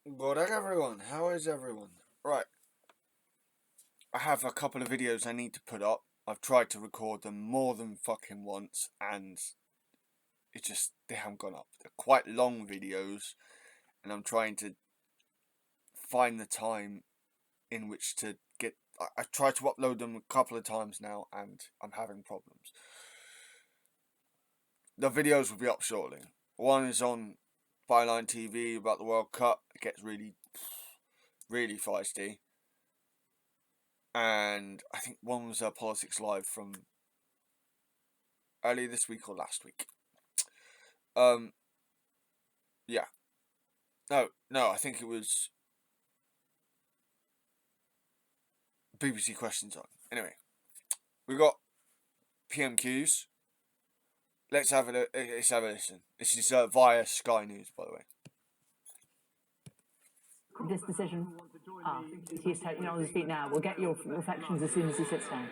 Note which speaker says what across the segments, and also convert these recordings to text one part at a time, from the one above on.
Speaker 1: Good day everyone, how is everyone? Right, I have a couple of videos I need to put up. I've tried to record them more than fucking once and they haven't gone up. They're quite long videos and I'm trying to find the time in which to get... I've tried to upload them a couple of times now and I'm having problems. The videos will be up shortly. One is on Byline TV about the World Cup. It gets really feisty. And I think one was Politics Live from earlier this week or last week. Yeah. No, I think it was BBC Questions on. Anyway, we got PMQs. Let's have a listen. This is via Sky News, by the way.
Speaker 2: This decision. He's taking on his feet now. We'll get your reflections as soon as he sits down.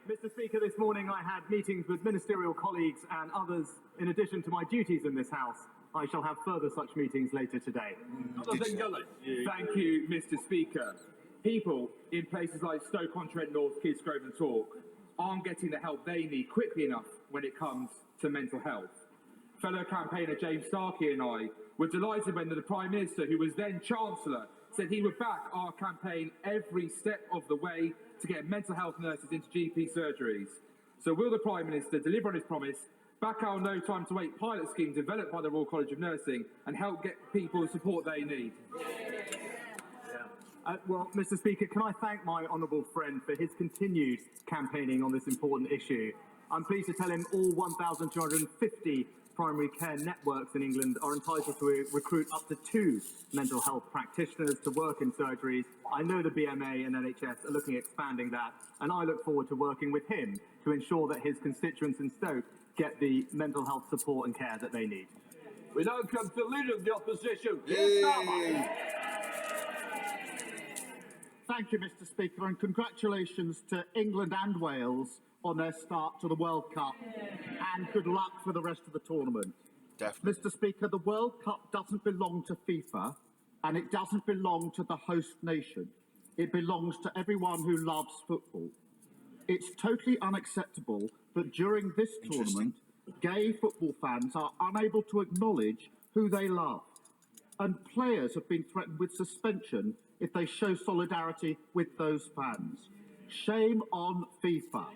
Speaker 3: Mr. Speaker, this morning I had meetings with ministerial colleagues and others in addition to my duties in this House. I shall have further such meetings later today.
Speaker 4: Thank you, Mr. Speaker. People in places like Stoke-on-Trent North, Kidsgrove and Tork aren't getting the help they need quickly enough when it comes to mental health. Fellow campaigner James Starkey and I were delighted when the Prime Minister, who was then Chancellor, said he would back our campaign every step of the way to get mental health nurses into GP surgeries. So will the Prime Minister deliver on his promise, back our No Time to Wait pilot scheme developed by the Royal College of Nursing and help get people the support they need?
Speaker 3: Well, Mr. Speaker, can I thank my honourable friend for his continued campaigning on this important issue. I'm pleased to tell him all 1,250 primary care networks in England are entitled to recruit up to 2 mental health practitioners to work in surgeries. I know the BMA and NHS are looking at expanding that, and I look forward to working with him to ensure that his constituents in Stoke get the mental health support and care that they need.
Speaker 4: We now come to the Leader of the Opposition.
Speaker 5: Thank you, Mr. Speaker, and congratulations to England and Wales on their start to the World Cup, and good luck for the rest of the tournament.
Speaker 1: Definitely.
Speaker 5: Mr. Speaker, the World Cup doesn't belong to FIFA, and it doesn't belong to the host nation. It belongs to everyone who loves football. It's totally unacceptable that during this tournament, gay football fans are unable to acknowledge who they love, and players have been threatened with suspension if they show solidarity with those fans. Shame on FIFA.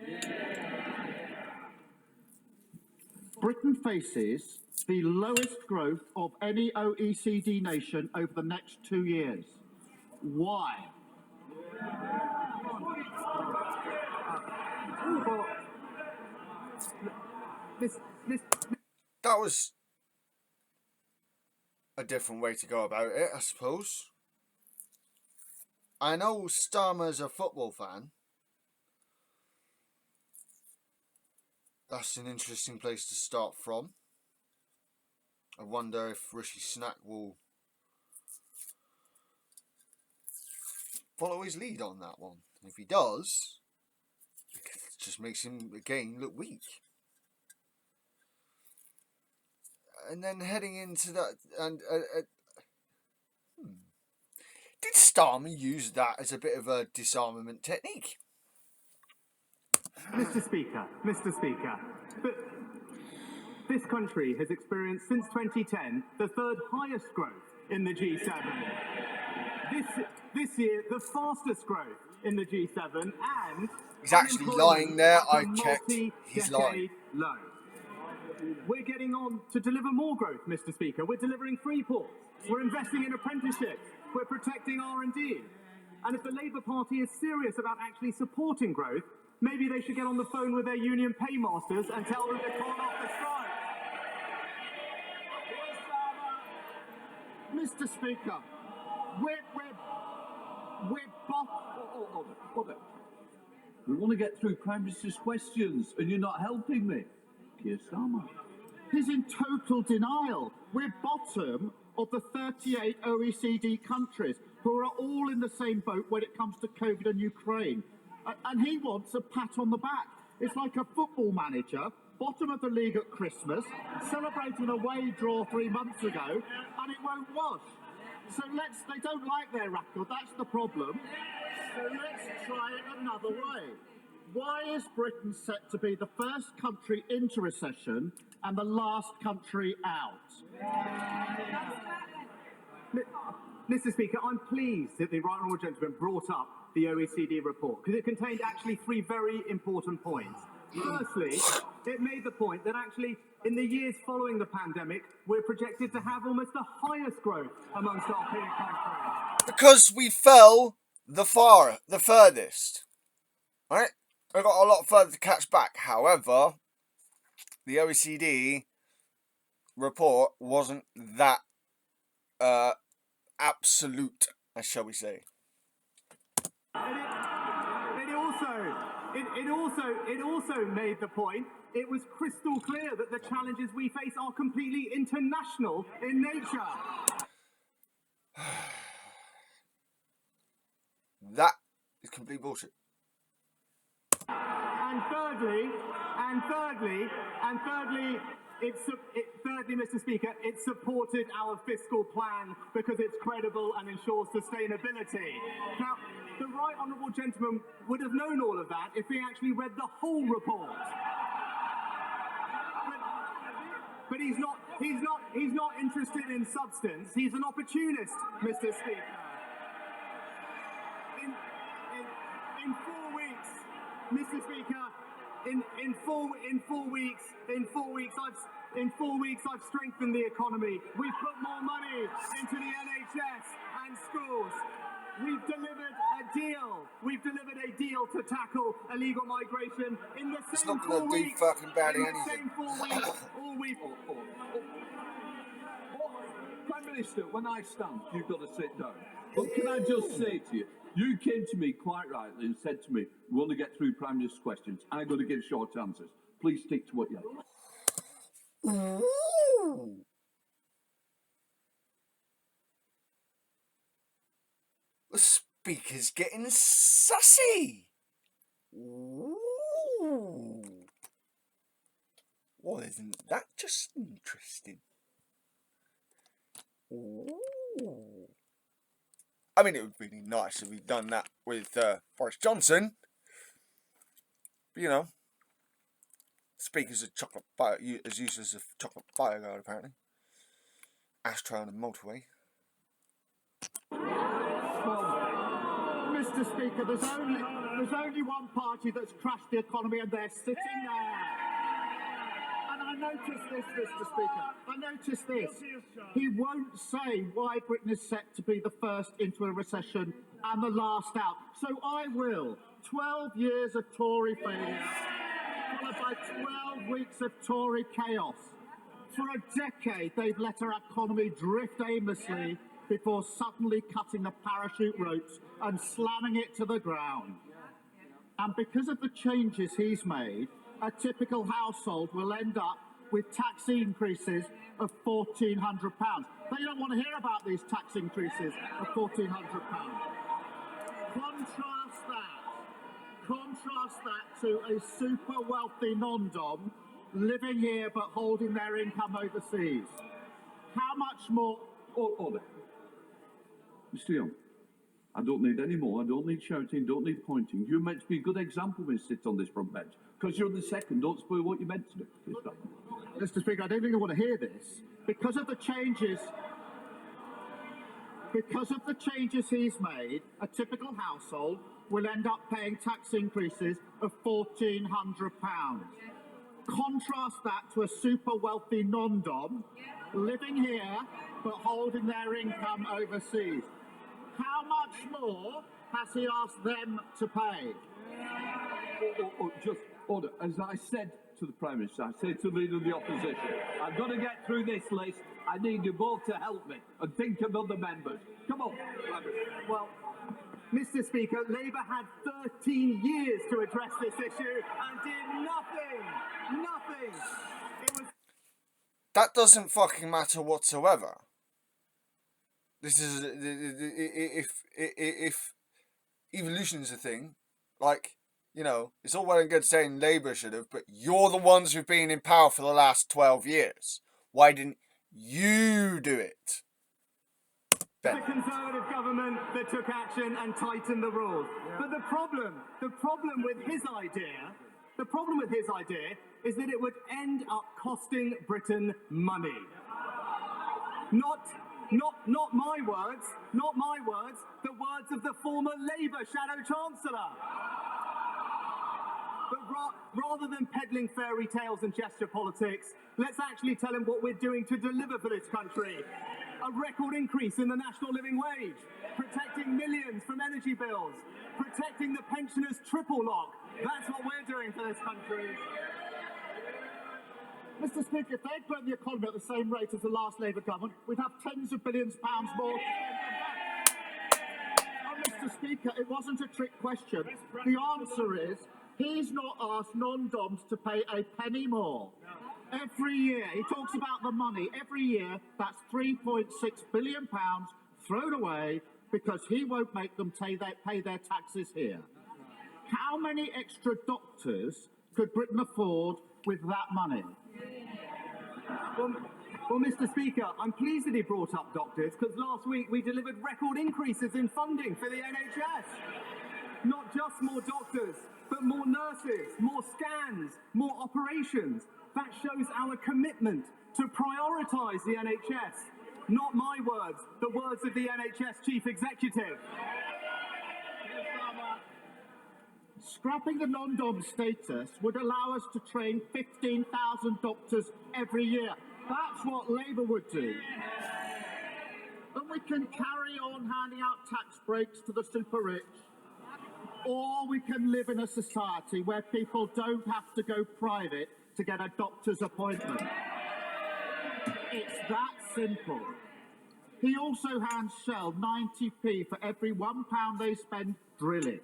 Speaker 5: Britain faces the lowest growth of any OECD nation over the next 2 years. Why?
Speaker 1: That was a different way to go about it, I suppose. I know Starmer's a football fan. That's an interesting place to start from. I wonder if Rishi Sunak will follow his lead on that one. If he does, it just makes him again look weak. And then heading into that, and did Starmer use that as a bit of a disarmament technique?
Speaker 3: Mr. Speaker, but this country has experienced since 2010 the third highest growth in the G7. This year, the fastest growth in the G7, and
Speaker 1: he's actually lying there. I checked. He's lying.
Speaker 3: Low. We're getting on to deliver more growth, Mr. Speaker. We're delivering free ports. We're investing in apprenticeships. We're protecting R&D. And if the Labour Party is serious about actually supporting growth, maybe they should get on the phone with their union paymasters and tell them to call off the strike.
Speaker 5: Mr. Speaker,
Speaker 6: Hold it. We want to get through Prime Minister's questions, and you're not helping me. Keir Starmer.
Speaker 5: He's in total denial. We're bottom of the 38 OECD countries who are all in the same boat when it comes to COVID and Ukraine. And he wants a pat on the back. It's like a football manager, bottom of the league at Christmas, celebrating a away draw 3 months ago, and it won't wash. They don't like their record, that's the problem. So let's try it another way. Why is Britain set to be the first country into recession and the last country out?
Speaker 3: Mr. Speaker, I'm pleased that the right honourable gentleman brought up the OECD report because it contained actually 3 very important points. Firstly, it made the point that actually in the years following the pandemic, we're projected to have almost the highest growth amongst our peer countries.
Speaker 1: Because we fell the furthest. Right? We've got a lot further to catch back. However, the OECD report wasn't that absolute, shall we say.
Speaker 3: It also made the point, it was crystal clear that the challenges we face are completely international in nature.
Speaker 1: That is complete bullshit.
Speaker 3: And thirdly, Mr. Speaker, it supported our fiscal plan because it's credible and ensures sustainability. Now, the right honourable gentleman would have known all of that if he actually read the whole report. But he's not interested in substance. He's an opportunist, Mr. Speaker. In 4 weeks, Mr. Speaker, in 4 weeks I've strengthened the economy. We've put more money into the NHS and schools. We've delivered a deal to tackle illegal migration in the same 4 weeks.
Speaker 1: Fucking badly
Speaker 3: in the
Speaker 1: anything.
Speaker 3: same 4 weeks, all we've...
Speaker 6: Prime Minister, when I stand, you've got to sit down. But can I just say to you, you came to me quite rightly and said to me, we want to get through Prime Minister's questions. I'm going to give short answers. Please stick to what you have.
Speaker 1: Ooh. The speaker's getting sassy. Ooh. Well, isn't that just interesting? Ooh. I mean, it would be really nice if we'd done that with Boris Johnson. But, you know, speaker's a chocolate bio, as useless as a chocolate bio apparently. Ashtray on a motorway.
Speaker 5: Mr. Speaker, there's only one party that's crashed the economy and they're sitting there. And I noticed this, Mr. Speaker. He won't say why Britain is set to be the first into a recession and the last out. So I will. 12 years of Tory failure, followed by 12 weeks of Tory chaos. For a decade, they've let our economy drift aimlessly before suddenly cutting the parachute ropes and slamming it to the ground. And because of the changes he's made, a typical household will end up with tax increases of £1,400. They don't want to hear about these tax increases of £1,400. Contrast that to a super wealthy non-dom living here but holding their income overseas. How much more...
Speaker 6: Order. Mr. Young, I don't need any more. I don't need shouting, don't need pointing. You're meant to be a good example when you sit on this front bench. Because you're the second, don't spoil what you're meant to do.
Speaker 5: Mr. Speaker, I don't think I want to hear this. Because of the changes he's made, a typical household will end up paying tax increases of £1,400. Contrast that to a super wealthy non-dom living here but holding their income overseas. How much more has he asked them to pay?
Speaker 6: Just order. As I said to the Prime Minister, I said to the Leader of the Opposition, I've got to get through this list. I need you both to help me and think of other members. Come on, Prime Minister.
Speaker 3: Well, Mr. Speaker, Labour had 13 years to address this issue and did nothing.
Speaker 1: That doesn't fucking matter whatsoever. This is if evolution is a thing, like, you know, it's all well and good saying Labour should have, but you're the ones who've been in power for the last 12 years. Why didn't you do it? Ben.
Speaker 3: The Conservative government that took action and tightened the rules. But the problem with his idea is that it would end up costing Britain money. Not my words, the words of the former Labour Shadow Chancellor. But rather than peddling fairy tales and gesture politics, let's actually tell him what we're doing to deliver for this country. A record increase in the national living wage, protecting millions from energy bills, protecting the pensioners' triple lock. That's what we're doing for this country.
Speaker 5: Mr. Speaker, if they'd grown the economy at the same rate as the last Labour government, we'd have tens of billions of pounds more to spend on that. Mr. Speaker, it wasn't a trick question. The answer is he's not asked non-doms to pay a penny more. Every year, he talks about the money. Every year, that's £3.6 billion thrown away because he won't make them pay their taxes here. How many extra doctors could Britain afford with that money?
Speaker 3: Well, Mr. Speaker, I'm pleased that he brought up doctors, because last week we delivered record increases in funding for the NHS. Not just more doctors, but more nurses, more scans, more operations. That shows our commitment to prioritise the NHS. Not my words, the words of the NHS Chief Executive.
Speaker 5: Scrapping the non-dom status would allow us to train 15,000 doctors every year. That's what Labour would do. And we can carry on handing out tax breaks to the super rich. Or we can live in a society where people don't have to go private to get a doctor's appointment. It's that simple. He also hands Shell 90p for every £1 they spend drilling.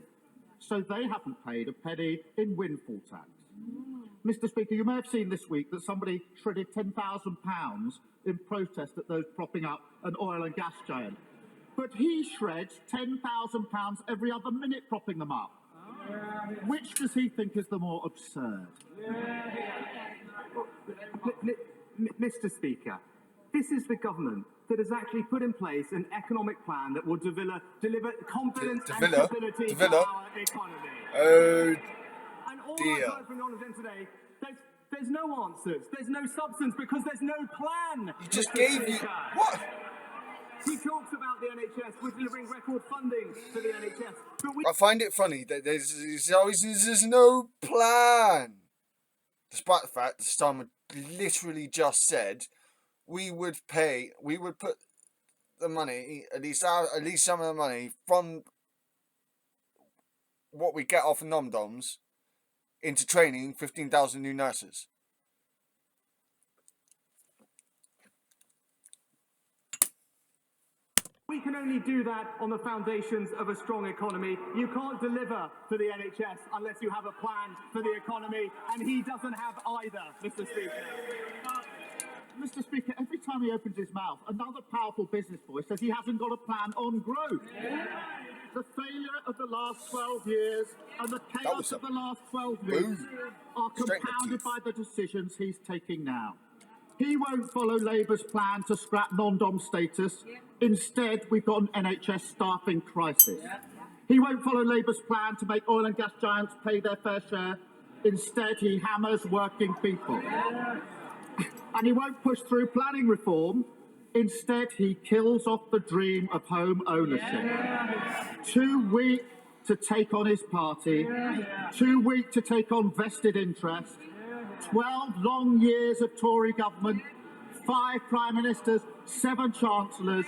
Speaker 5: So they haven't paid a penny in windfall tax. Mr. Speaker, you may have seen this week that somebody shredded £10,000 in protest at those propping up an oil and gas giant. But he shreds £10,000 every other minute propping them up. Which does he think is the more absurd?
Speaker 3: Mr. Speaker, this is the government that has actually put in place an economic plan that will deliver confidence and stability to our economy.
Speaker 1: Oh,
Speaker 3: and all
Speaker 1: dear.
Speaker 3: I've heard from Jonathan today, there's no answers, there's no substance, because there's no plan.
Speaker 1: He just
Speaker 3: Mr.
Speaker 1: gave you...
Speaker 3: Speaker.
Speaker 1: What?
Speaker 3: He talks about the NHS, we're delivering record funding to the NHS, but we...
Speaker 1: I find it funny that there's no plan. Despite the fact that Starmer literally just said we would put the money, at least some of the money from what we get off of nom-doms into training 15,000 new nurses.
Speaker 3: We can only do that on the foundations of a strong economy. You can't deliver for the NHS unless you have a plan for the economy, and he doesn't have either, Mr. Speaker.
Speaker 5: Mr. Speaker, every time he opens his mouth, another powerful business voice says he hasn't got a plan on growth. The failure of the last 12 years and the chaos of the last 12 weeks are compounded by the decisions he's taking now. He won't follow Labour's plan to scrap non-dom status. Instead, we've got an NHS staffing crisis. He won't follow Labour's plan to make oil and gas giants pay their fair share. Instead, he hammers working people. And he won't push through planning reform. Instead, he kills off the dream of home ownership. Too weak to take on his party, too weak to take on vested interest. 12 long years of Tory government, 5 prime ministers, 7 chancellors.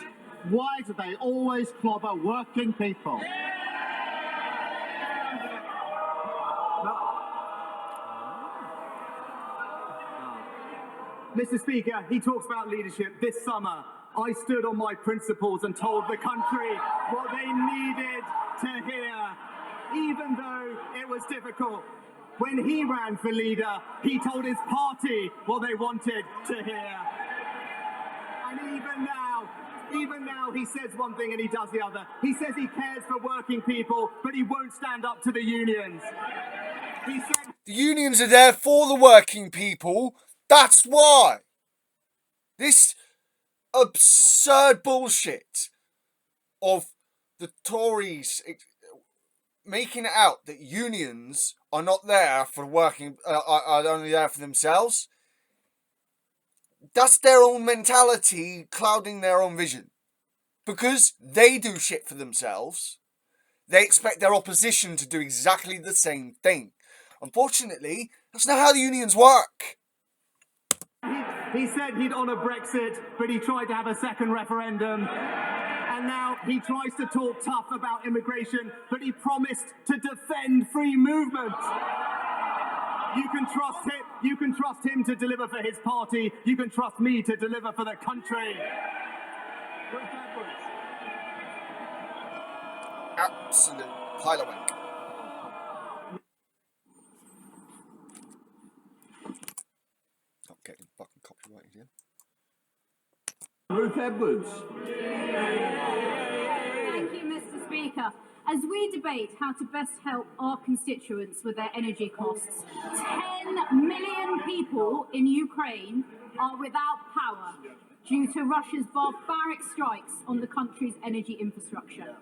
Speaker 5: Why do they always clobber working people?
Speaker 3: Mr. Speaker, he talks about leadership. This summer, I stood on my principles and told the country what they needed to hear, even though it was difficult. When he ran for leader, he told his party what they wanted to hear. And even now, he says one thing and he does the other. He says he cares for working people, but he won't stand up to the unions. He said
Speaker 1: the unions are there for the working people. That's why. This absurd bullshit of the Tories making it out that unions are not there for working, are only there for themselves. That's their own mentality clouding their own vision. Because they do shit for themselves, they expect their opposition to do exactly the same thing. Unfortunately, that's not how the unions work.
Speaker 3: He said he'd honour Brexit, but he tried to have a second referendum. And now he tries to talk tough about immigration, but he promised to defend free movement. You can trust him. You can trust him to deliver for his party. You can trust me to deliver for the country.
Speaker 1: Absolute pile of wank. Not getting fucking copyrighted here.
Speaker 6: Ruth Edwards.
Speaker 7: Thank you, Mr. Speaker. As we debate how to best help our constituents with their energy costs, 10 million people in Ukraine are without power due to Russia's barbaric strikes on the country's energy infrastructure.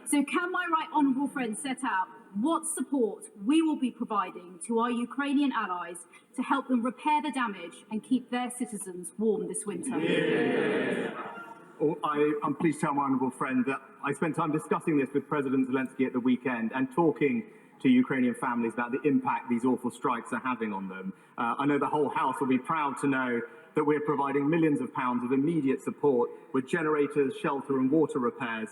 Speaker 7: So can my right honourable friend set out what support we will be providing to our Ukrainian allies to help them repair the damage and keep their citizens warm this winter?
Speaker 3: I'm pleased to tell my honourable friend that I spent time discussing this with President Zelensky at the weekend and talking to Ukrainian families about the impact these awful strikes are having on them. I know the whole House will be proud to know that we're providing millions of pounds of immediate support with generators, shelter and water repairs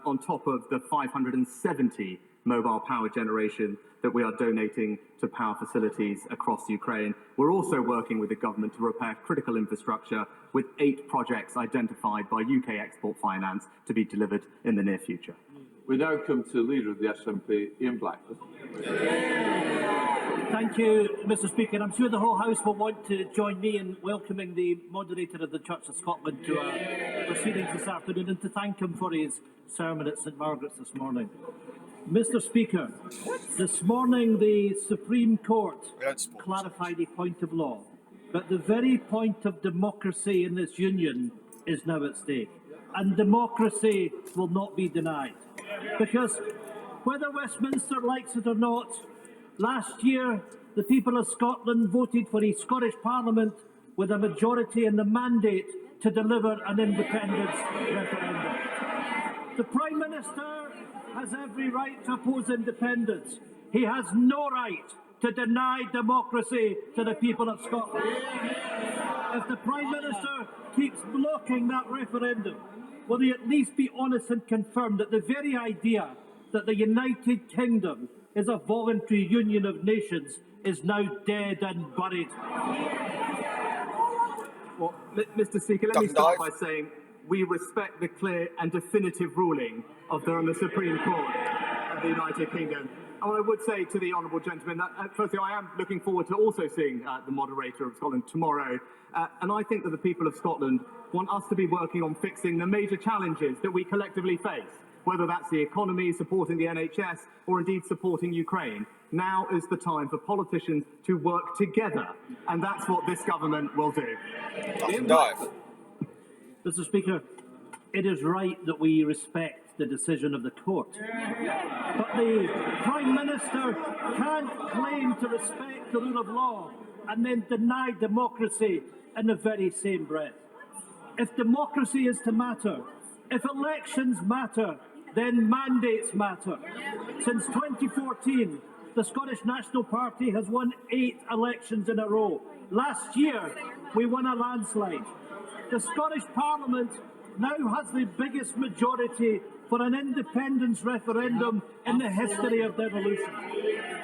Speaker 3: on top of the 570 mobile power generation that we are donating to power facilities across Ukraine. We're also working with the government to repair critical infrastructure with 8 projects identified by UK Export Finance to be delivered in the near future.
Speaker 6: We now come to the Leader of the SNP, Ian Blackford.
Speaker 8: Thank you, Mr. Speaker. I'm sure the whole House will want to join me in welcoming the moderator of the Church of Scotland to our proceedings this afternoon and to thank him for his sermon at St Margaret's this morning. Mr. Speaker, this morning the Supreme Court clarified a point of law, but the very point of democracy in this union is now at stake, and democracy will not be denied. Because whether Westminster likes it or not, last year the people of Scotland voted for a Scottish Parliament with a majority and the mandate to deliver an independence referendum. The Prime Minister has every right to oppose independence. He has no right to deny democracy to the people of Scotland. If the Prime Minister keeps blocking that referendum, will he at least be honest and confirm that the very idea that the United Kingdom is a voluntary union of nations is now dead and buried?
Speaker 3: Well, Mr. Speaker, let me start by saying we respect the clear and definitive ruling of the Supreme Court of the United Kingdom. And what I would say to the honourable gentleman, firstly, I am looking forward to also seeing the moderator of Scotland tomorrow. And I think that the people of Scotland want us to be working on fixing the major challenges that we collectively face, whether that's the economy, supporting the NHS, or indeed supporting Ukraine. Now is the time for politicians to work together, and that's what this government will do.
Speaker 8: Mr. Speaker, it is right that we respect the decision of the court. But the Prime Minister can't claim to respect the rule of law and then deny democracy in the very same breath. If democracy is to matter, if elections matter, then mandates matter. Since 2014, the Scottish National Party has won 8 elections in a row. Last year, we won a landslide. The Scottish Parliament now has the biggest majority for an independence referendum in the history of devolution.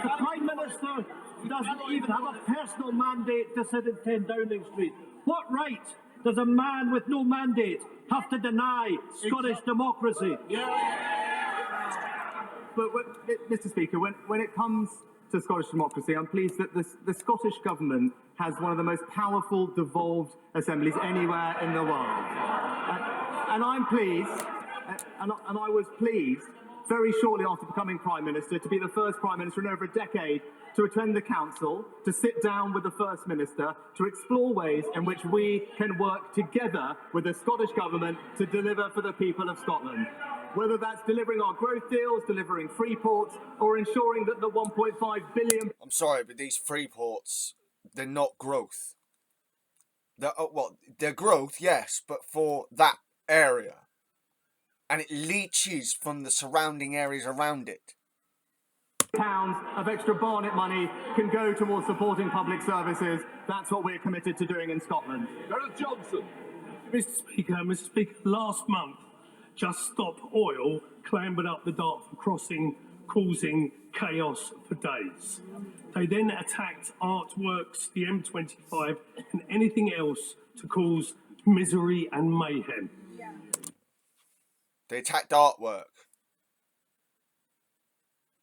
Speaker 8: The Prime Minister doesn't even have a personal mandate to sit in 10 Downing Street. What right does a man with no mandate have to deny Scottish democracy?
Speaker 3: But Mr. Speaker, when it comes to Scottish democracy, I'm pleased that the Scottish Government has one of the most powerful devolved assemblies anywhere in the world. And I'm pleased, and I was pleased, very shortly after becoming Prime Minister, to be the first Prime Minister in over a decade to attend the Council, to sit down with the First Minister, to explore ways in which we can work together with the Scottish Government to deliver for the people of Scotland. whether that's delivering our growth deals, delivering free ports, or ensuring that the 1.5 billion...
Speaker 1: I'm sorry, but these free ports, they're not growth. They're growth, yes, but for that area. And it leaches from the surrounding areas around it.
Speaker 3: Pounds of extra Barnet money can go towards supporting public services. That's what we're committed to doing in Scotland.
Speaker 6: Gareth Johnson.
Speaker 9: Mr. Speaker, last month, Just Stop Oil clambered up the Dartford crossing, causing chaos for days. They then attacked artworks, the M25, and anything else to cause misery and mayhem.
Speaker 1: They attacked artwork.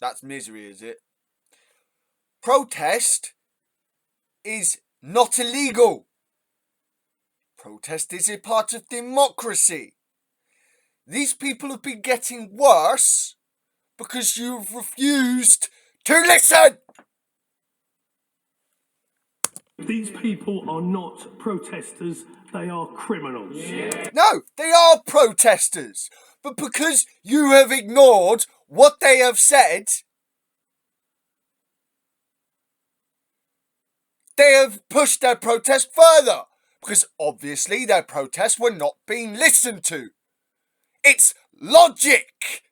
Speaker 1: That's misery, is it? Protest is not illegal. Protest is a part of democracy. These people have been getting worse because you've refused to listen.
Speaker 9: These people are not protesters, they are criminals.
Speaker 1: No, they are protesters. But because you have ignored what they have said, they have pushed their protest further. Because obviously their protests were not being listened to. It's logic.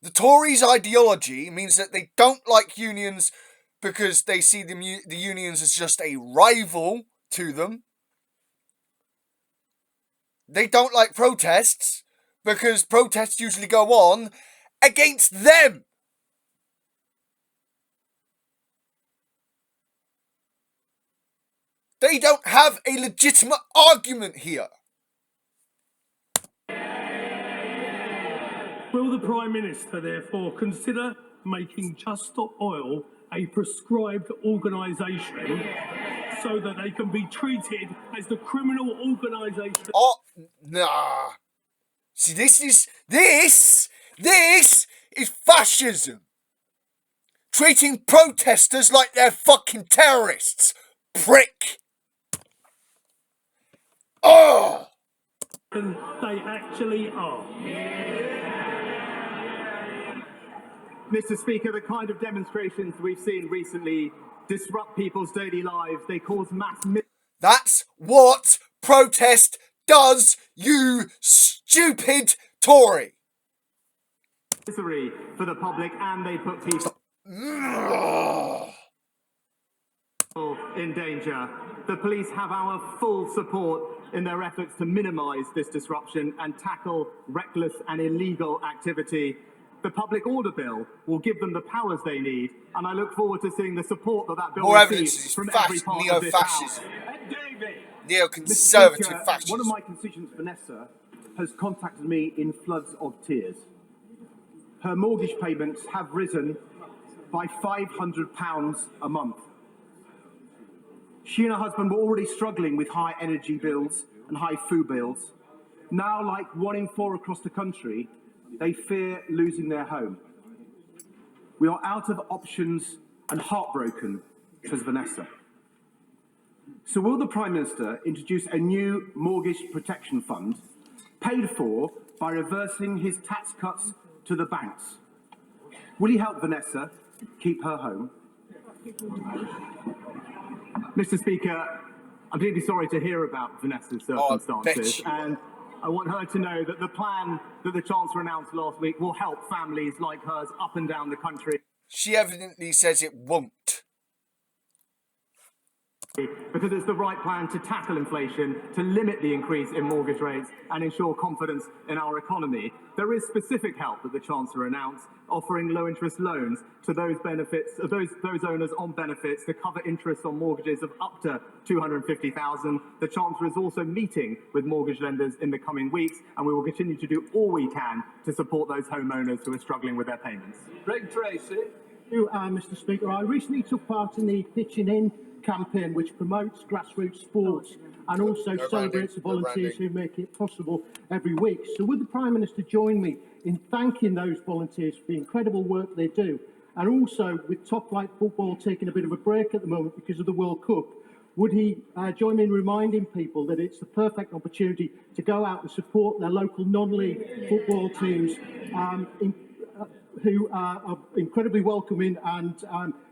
Speaker 1: The Tories' ideology means that they don't like unions because they see the unions as just a rival to them. They don't like protests because protests usually go on against them. They don't have a legitimate argument here.
Speaker 9: Will the Prime Minister therefore consider making Just Stop Oil a prescribed organisation so that they can be treated as the criminal organisation?
Speaker 1: Oh, nah. See, this is fascism. Treating protesters like they're fucking terrorists. Prick. Oh!
Speaker 9: And they actually are.
Speaker 3: Mr. Speaker, the kind of demonstrations we've seen recently disrupt people's daily lives. They cause mass...
Speaker 1: That's what protest does, you stupid Tory.
Speaker 3: ...misery for the public, and they put people in danger. The police have our full support in their efforts to minimise this disruption and tackle reckless and illegal activity. The Public Order Bill will give them the powers they need, and I look forward to seeing the support that bill receives from every part of this House.
Speaker 1: Neoconservative fascism.
Speaker 10: One of my constituents, Vanessa, has contacted me in floods of tears. Her mortgage payments have risen by £500 a month. She and her husband were already struggling with high energy bills and high food bills. Now, like 1 in 4 across the country, they fear losing their home. We are out of options and heartbroken, says Vanessa. So will the Prime Minister introduce a new mortgage protection fund paid for by reversing his tax cuts to the banks? Will he help Vanessa keep her home?
Speaker 3: Mr. Speaker, I'm deeply sorry to hear about Vanessa's circumstances, and I want her to know that the plan that the Chancellor announced last week will help families like hers up and down the country.
Speaker 1: She evidently says it won't.
Speaker 3: Because it's the right plan to tackle inflation, to limit the increase in mortgage rates and ensure confidence in our economy. There is specific help that the Chancellor announced, offering low-interest loans to those owners on benefits to cover interest on mortgages of up to $250,000. The Chancellor is also meeting with mortgage lenders in the coming weeks, and we will continue to do all we can to support those homeowners who are struggling with their payments.
Speaker 6: Greg Tracy.
Speaker 8: Thank you, Mr. Speaker. I recently took part in the Pitching In campaign, which promotes grassroots sports and also celebrates the volunteers who make it possible every week. So would the Prime Minister join me in thanking those volunteers for the incredible work they do? And also, with top-flight football taking a bit of a break at the moment because of the World Cup,
Speaker 5: would he join me in reminding people that it's the perfect opportunity to go out and support their local non-league football teams who are incredibly welcoming, and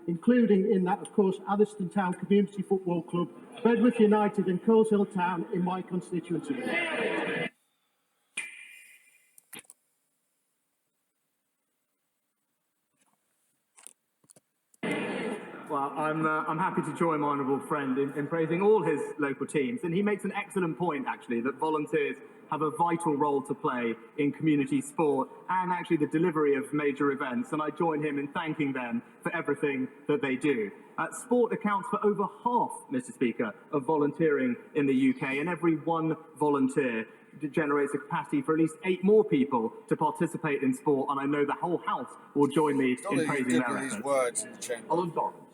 Speaker 5: including in that, of course, Atherstone Town Community Football Club, Bedworth United and Coleshill Town in my constituency.
Speaker 3: Well, I'm happy to join my honourable friend in praising all his local teams, and he makes an excellent point, actually, that volunteers have a vital role to play in community sport and actually the delivery of major events, and I join him in thanking them for everything that they do. Sport accounts for over half, Mr. Speaker, of volunteering in the UK, and every one volunteer generates a capacity for at least 8 more people to participate in sport, and I know the whole House will join me in praising their efforts.
Speaker 1: Words in the chamber.
Speaker 3: Alan Dorrance.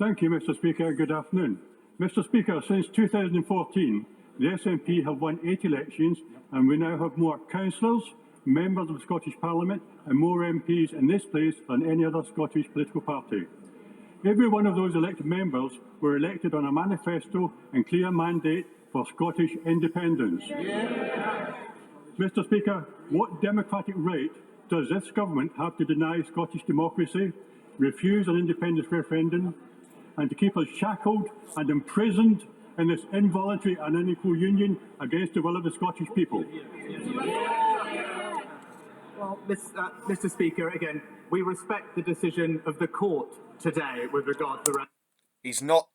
Speaker 11: Thank you, Mr. Speaker. Good afternoon. Mr. Speaker, since 2014, the SNP have won 8 elections, and we now have more councillors, members of the Scottish Parliament, and more MPs in this place than any other Scottish political party. Every one of those elected members were elected on a manifesto and clear mandate for Scottish independence. Yeah. Mr. Speaker, what democratic right does this government have to deny Scottish democracy, refuse an independence referendum, and to keep us shackled and imprisoned in this involuntary and unequal union against the will of the Scottish people?
Speaker 3: Well, Mr. Speaker, again, we respect the decision of the court today with regard to the...
Speaker 1: He's not...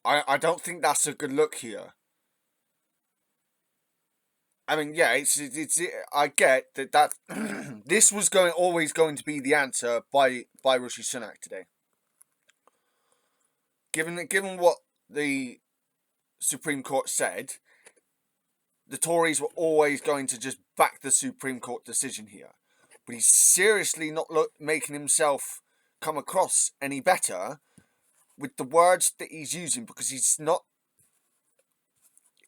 Speaker 1: I don't think that's a good look here. I mean, yeah, I get that this was always going to be the answer by Rishi Sunak today. Given what the Supreme Court said, the Tories were always going to just back the Supreme Court decision here. But he's seriously not making himself come across any better with the words that he's using, because he's not...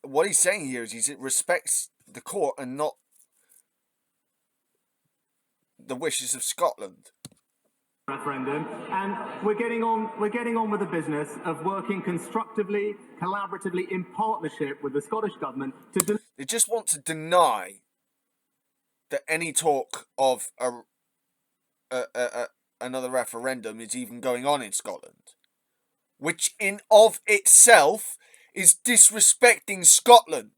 Speaker 1: What he's saying here is he respects the court and not the wishes of Scotland.
Speaker 3: Referendum, and we're getting on with the business of working constructively, collaboratively, in partnership with the Scottish Government to...
Speaker 1: They just want to deny that any talk of another referendum is even going on in Scotland, which in of itself is disrespecting Scotland.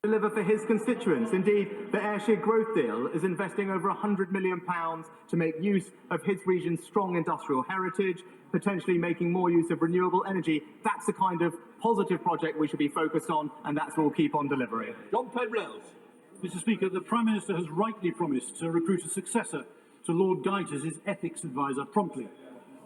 Speaker 3: Deliver for his constituents. Indeed, the Ayrshire Growth Deal is investing over £100 million to make use of his region's strong industrial heritage, potentially making more use of renewable energy. That's the kind of positive project we should be focused on, and that's what we'll keep on delivering.
Speaker 6: John Penrose.
Speaker 8: Mr. Speaker, the Prime Minister has rightly promised to recruit a successor to Lord Geidt as his ethics advisor promptly.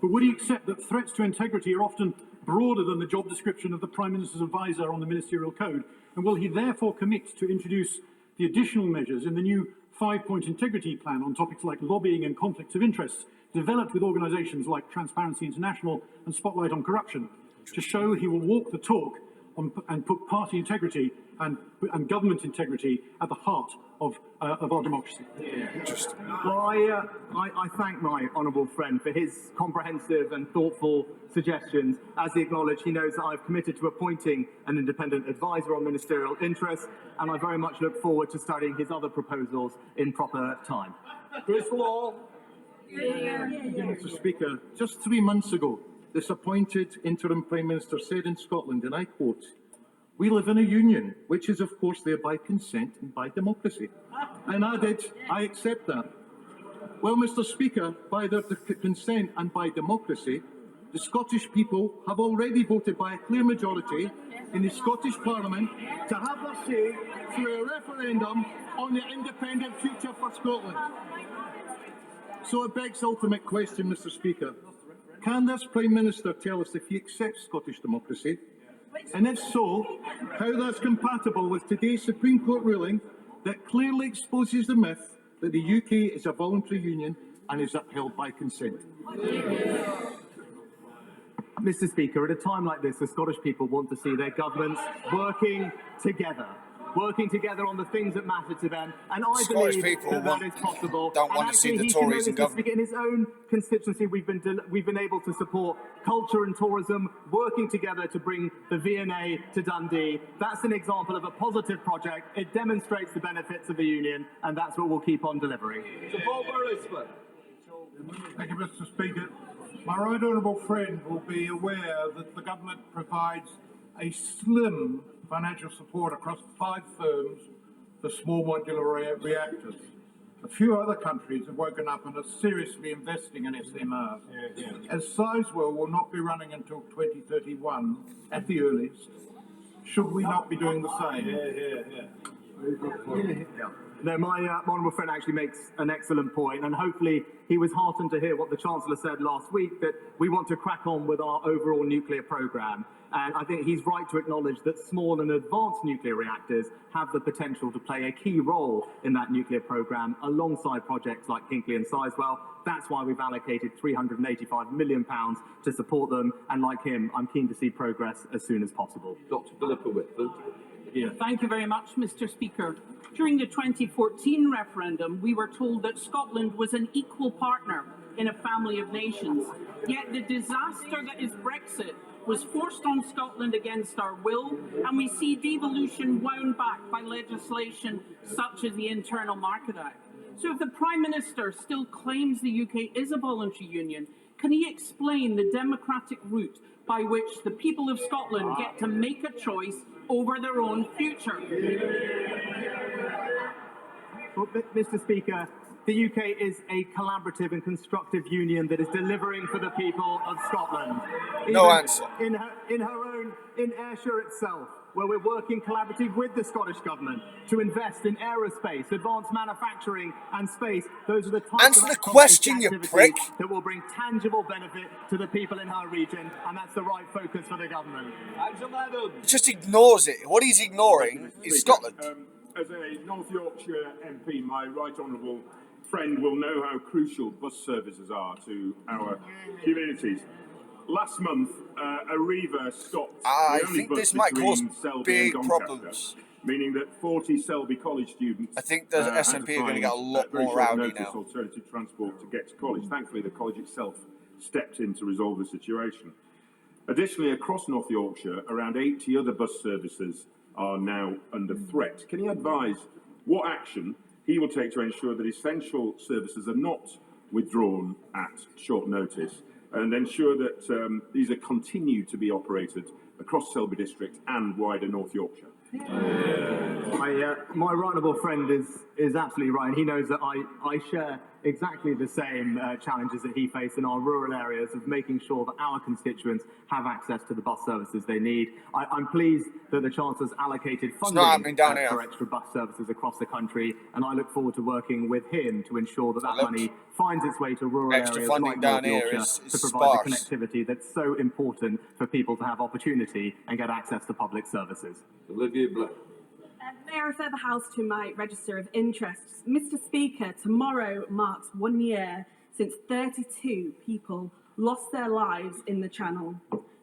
Speaker 8: But would he accept that threats to integrity are often broader than the job description of the Prime Minister's advisor on the Ministerial Code? And will he therefore commit to introduce the additional measures in the new 5-point integrity plan on topics like lobbying and conflicts of interest, developed with organisations like Transparency International and Spotlight on Corruption, to show he will walk the talk and put party integrity and government integrity at the heart of our democracy?
Speaker 1: Interesting.
Speaker 3: Well, I thank my honourable friend for his comprehensive and thoughtful suggestions. As he acknowledged, he knows that I've committed to appointing an independent advisor on ministerial interests, and I very much look forward to studying his other proposals in proper time.
Speaker 6: Chris Law.
Speaker 12: Mr. Speaker, just 3 months ago, this appointed interim Prime Minister said in Scotland, and I quote, "We live in a union, which is of course there by consent and by democracy." And added, "I accept that." Well, Mr. Speaker, by their consent and by democracy, the Scottish people have already voted by a clear majority in the Scottish Parliament to have their say through a referendum on the independent future for Scotland. So it begs the ultimate question, Mr. Speaker. Can this Prime Minister tell us if he accepts Scottish democracy? And if so, how that's compatible with today's Supreme Court ruling that clearly exposes the myth that the UK is a voluntary union and is upheld by consent?
Speaker 3: Mr. Speaker, at a time like this, the Scottish people want to see their governments working together. working together on the things that matter to them. And I
Speaker 1: Scottish
Speaker 3: believe
Speaker 1: people
Speaker 3: that is possible.
Speaker 1: don't
Speaker 3: and
Speaker 1: want to see
Speaker 3: actually,
Speaker 1: the
Speaker 3: he can
Speaker 1: Tories in
Speaker 3: notice,
Speaker 1: government.
Speaker 3: in his own constituency, we've been able to support culture and tourism, working together to bring the V&A to Dundee. That's an example of a positive project. It demonstrates the benefits of the union, and that's what we'll keep on delivering.
Speaker 12: Thank you, Mr. Speaker. My right honourable friend will be aware that the government provides a slim financial support across 5 firms for small modular reactors. A few other countries have woken up and are seriously investing in SMRs. As Sizewell will not be running until 2031 at the earliest, should we not be doing the same?
Speaker 3: No, my honourable friend actually makes an excellent point, and hopefully he was heartened to hear what the Chancellor said last week, that we want to crack on with our overall nuclear programme. And I think he's right to acknowledge that small and advanced nuclear reactors have the potential to play a key role in that nuclear programme alongside projects like Hinkley and Sizewell. That's why we've allocated £385 million to support them, and like him, I'm keen to see progress as soon as possible.
Speaker 6: Dr. Philippa Whitford.
Speaker 13: Thank you very much, Mr. Speaker. During the 2014 referendum, we were told that Scotland was an equal partner in a family of nations. Yet the disaster that is Brexit was forced on Scotland against our will, and we see devolution wound back by legislation such as the Internal Market Act. So if the Prime Minister still claims the UK is a voluntary union, can he explain the democratic route by which the people of Scotland get to make a choice over their own future?
Speaker 3: Well, Mr. Speaker, the UK is a collaborative and constructive union that is delivering for the people of Scotland.
Speaker 1: No answer.
Speaker 3: In Ayrshire itself, where we're working collaboratively with the Scottish Government to invest in aerospace, advanced manufacturing and space. Those are the types
Speaker 1: Answer
Speaker 3: of
Speaker 1: the question, you prick.
Speaker 3: that will bring tangible benefit to the people in our region, and that's the right focus for the government.
Speaker 1: He just ignores it. What he's ignoring is Scotland.
Speaker 14: As a North Yorkshire MP, my right honourable friend will know how crucial bus services are to our communities. Last month, Arriva stopped
Speaker 1: I
Speaker 14: the only
Speaker 1: think
Speaker 14: bus
Speaker 1: this might cause
Speaker 14: between Selby
Speaker 1: big
Speaker 14: and Doncaster,
Speaker 1: problems.
Speaker 14: meaning that 40 Selby College students
Speaker 1: I think the
Speaker 14: had
Speaker 1: SNP
Speaker 14: to
Speaker 1: are going to
Speaker 14: find
Speaker 1: get a lot
Speaker 14: very
Speaker 1: more
Speaker 14: short
Speaker 1: rowdy
Speaker 14: notice
Speaker 1: now.
Speaker 14: alternative transport to get to college. Thankfully, the college itself stepped in to resolve the situation. Additionally, across North Yorkshire, around 80 other bus services are now under threat. Can he advise what action he will take to ensure that essential services are not withdrawn at short notice, and ensure that these are continued to be operated across Selby District and wider North Yorkshire?
Speaker 3: My right honourable friend is absolutely right, and he knows that I share exactly the same challenges that he faced in our rural areas of making sure that our constituents have access to the bus services they need. I'm pleased that the Chancellor's allocated funding for extra bus services across the country, and I look forward to working with him to ensure that money finds its way to rural areas like North Yorkshire to provide the connectivity that's so important for people to have opportunity and get access to public services.
Speaker 6: Olivia Black.
Speaker 15: May I refer the House to my register of interests? Mr. Speaker, tomorrow marks 1 year since 32 people lost their lives in the Channel.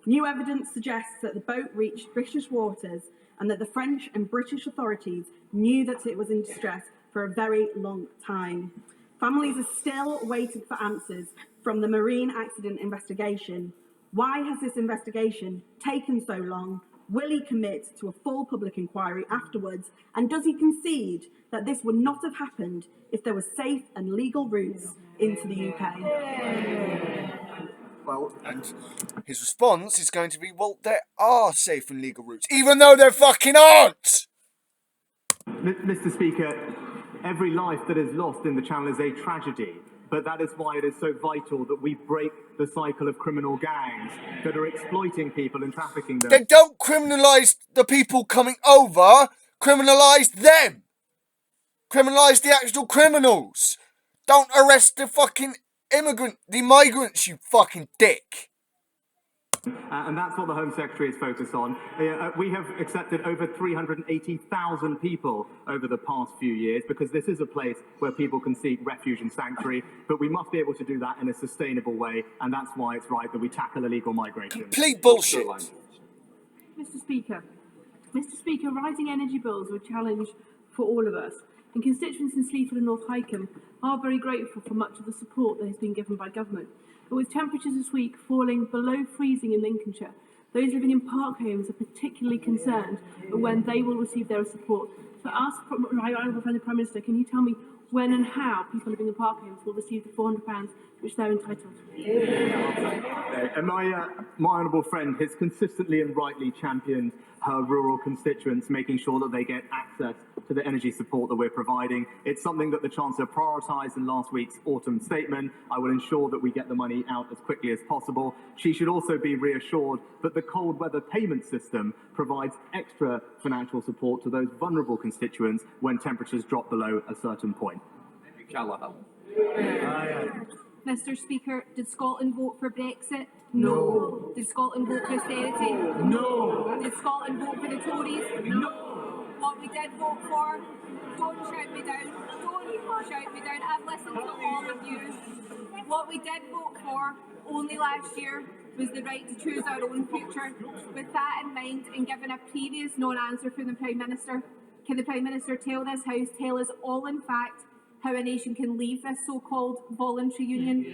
Speaker 15: New evidence suggests that the boat reached British waters and that the French and British authorities knew that it was in distress for a very long time. Families are still waiting for answers from the Marine Accident Investigation. Why has this investigation taken so long? Will he commit to a full public inquiry afterwards? And does he concede that this would not have happened if there were safe and legal routes into the UK?
Speaker 1: Well, and his response is going to be, well, there are safe and legal routes, even though there fucking aren't!
Speaker 3: Mr. Speaker, every life that is lost in the Channel is a tragedy. But that is why it is so vital that we break the cycle of criminal gangs that are exploiting people and trafficking them.
Speaker 1: Then don't criminalise the people coming over, criminalise them. Criminalise the actual criminals. Don't arrest the fucking the migrants, you fucking dick.
Speaker 3: And that's what the Home Secretary is focused on. We have accepted over 380,000 people over the past few years because this is a place where people can seek refuge and sanctuary, but we must be able to do that in a sustainable way, and that's why it's right that we tackle illegal migration.
Speaker 1: Complete bullshit.
Speaker 13: Mr. Speaker,
Speaker 15: Mr. Speaker, rising energy bills are a challenge for all of us, and constituents in Sleaford and North Hykeham are very grateful for much of the support that has been given by government. But with temperatures this week falling below freezing in Lincolnshire, those living in park homes are particularly concerned at when they will receive their support. So I ask my honourable friend the Prime Minister, can you tell me when and how people living in park homes will receive the £400 to which they're entitled?
Speaker 3: And my honourable friend has consistently and rightly championed her rural constituents, making sure that they get access to the energy support that we're providing. It's something that the Chancellor prioritised in last week's autumn statement. I will ensure that we get the money out as quickly as possible. She should also be reassured that the cold weather payment system provides extra financial support to those vulnerable constituents when temperatures drop below a certain point.
Speaker 7: Mr. Speaker, did Scotland vote for Brexit? No. Did Scotland vote for austerity? No. Did Scotland vote for the Tories? No. What we did vote for, don't shout me down, don't shout me down, I've listened to all of you. What we did vote for only last year was the right to choose our own future. With that in mind, and given a previous non-answer from the Prime Minister, can the Prime Minister tell this House, tell us all in fact, how a nation can leave this so-called voluntary union?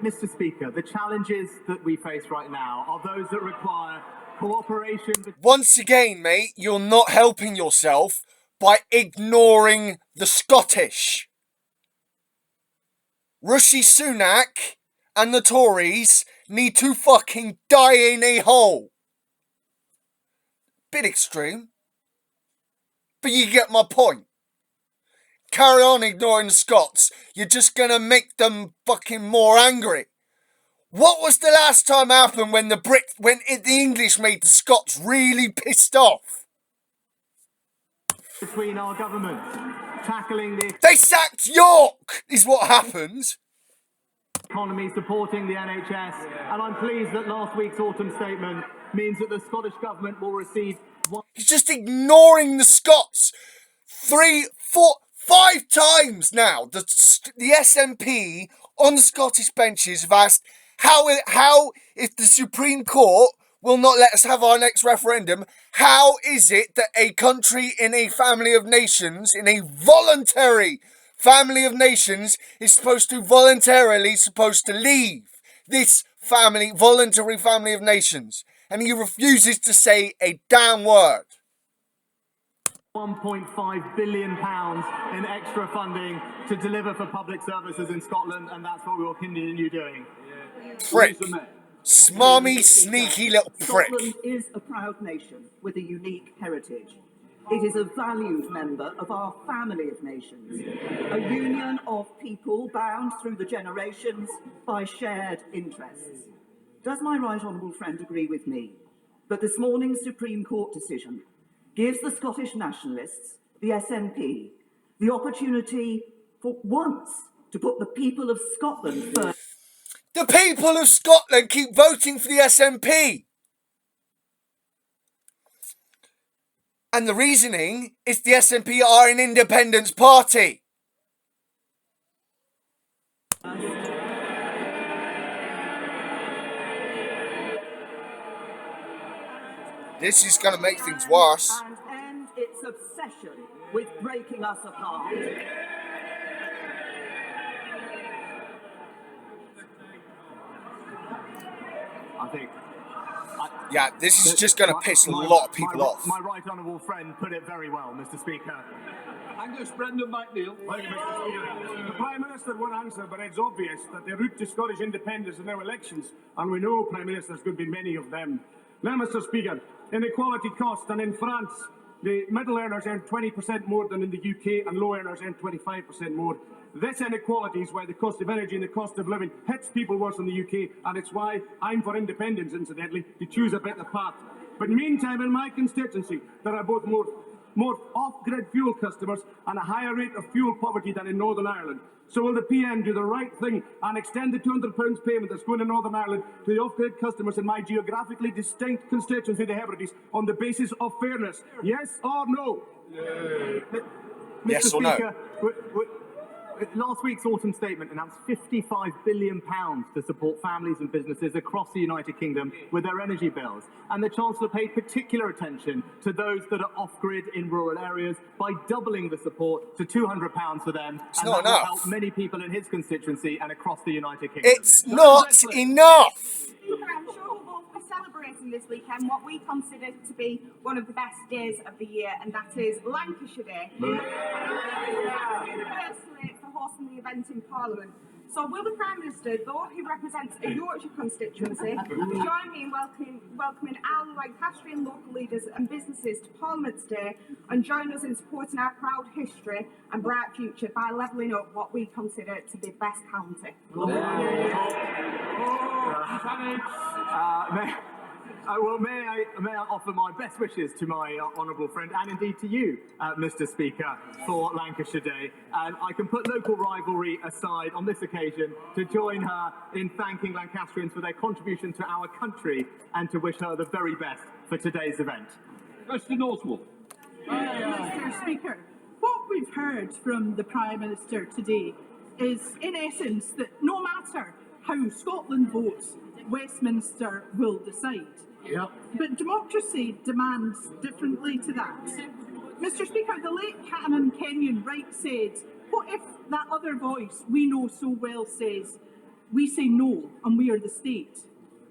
Speaker 3: Mr. Speaker, the challenges that we face right now are those that require cooperation.
Speaker 1: Once again, mate, you're not helping yourself by ignoring the Scottish. Rishi Sunak and the Tories need to fucking die in a hole. Bit extreme. But you get my point. Carry on ignoring the Scots. You're just going to make them fucking more angry. What was the last time happened when the English made the Scots really pissed off?
Speaker 3: Between our governments, tackling the...
Speaker 1: They sacked York, is what happened.
Speaker 3: Economy, supporting the NHS, and I'm pleased that last week's autumn statement means that the Scottish Government will receive...
Speaker 1: He's just ignoring the Scots. 3, 4, 5 times now. The SNP on the Scottish benches have asked how if the Supreme Court will not let us have our next referendum, how is it that a country in a family of nations, in a voluntary family of nations, is voluntarily supposed to leave this voluntary family of nations? And he refuses to say a damn word.
Speaker 3: £1.5 billion in extra funding to deliver for public services in Scotland, and that's what we will continue doing.
Speaker 1: Prick. Smarmy, sneaky little prick.
Speaker 16: Scotland is a proud nation with a unique heritage. It is a valued member of our family of nations, a union of people bound through the generations by shared interests. Does my right honourable friend agree with me that this morning's Supreme Court decision gives the Scottish nationalists, the SNP, the opportunity for once to put the people of Scotland first?
Speaker 1: The people of Scotland keep voting for the SNP. And the reasoning is the SNP are an independence party. This is going to make things worse.
Speaker 16: And end its obsession with breaking us apart.
Speaker 3: I think...
Speaker 1: Yeah, this is just going to piss a lot of people off.
Speaker 3: My right honourable friend put it very well, Mr. Speaker.
Speaker 6: Angus Brendan McNeill.
Speaker 9: Thank you, Mr. Speaker. The Prime Minister won't answer, but it's obvious that the route to Scottish independence is now elections, and we know Prime Ministers could be many of them. Now, Mr. Speaker, inequality cost, and in France, the middle earners earn 20% more than in the UK, and low earners earn 25% more. This inequality is why the cost of energy and the cost of living hits people worse in the UK, and it's why I'm for independence, incidentally, to choose a better path. But meantime, in my constituency, there are both more off-grid fuel customers and a higher rate of fuel poverty than in Northern Ireland. So will the PM do the right thing and extend the £200 payment that's going to Northern Ireland to the off-grid customers in my geographically distinct constituency, the Hebrides, on the basis of fairness? Yes or no?
Speaker 1: Yes or no?
Speaker 3: last week's autumn statement announced £55 billion to support families and businesses across the United Kingdom with their energy bills. And the Chancellor paid particular attention to those that are off-grid in rural areas by doubling the support to £200 for them.
Speaker 1: It's
Speaker 3: and
Speaker 1: not
Speaker 3: that will
Speaker 1: enough.
Speaker 3: help many people in his constituency and across the United Kingdom.
Speaker 1: It's not enough.
Speaker 17: I'm sure we'll both be celebrating this weekend what we consider to be one of the best days of the year, and that is Lancashire Day. Personally, for hosting the event in Parliament. So will the Prime Minister, though he represents a Yorkshire constituency, join me in welcoming our Lancastrian local leaders and businesses to Parliament Day and join us in supporting our proud history and bright future by levelling up what we consider to be best county?
Speaker 3: May I offer my best wishes to my honourable friend and indeed to you, Mr. Speaker, for Lancashire Day. And I can put local rivalry aside on this occasion to join her in thanking Lancastrians for their contribution to our country and to wish her the very best for today's event.
Speaker 6: Mr. Oswald.
Speaker 13: Mr. Speaker, what we've heard from the Prime Minister today is, in essence, that no matter how Scotland votes, Westminster will decide.
Speaker 6: Yep.
Speaker 13: But democracy demands differently to that. Mr. Speaker, the late Canon Kenyon Wright said, what if that other voice we know so well says, we say no and we are the state?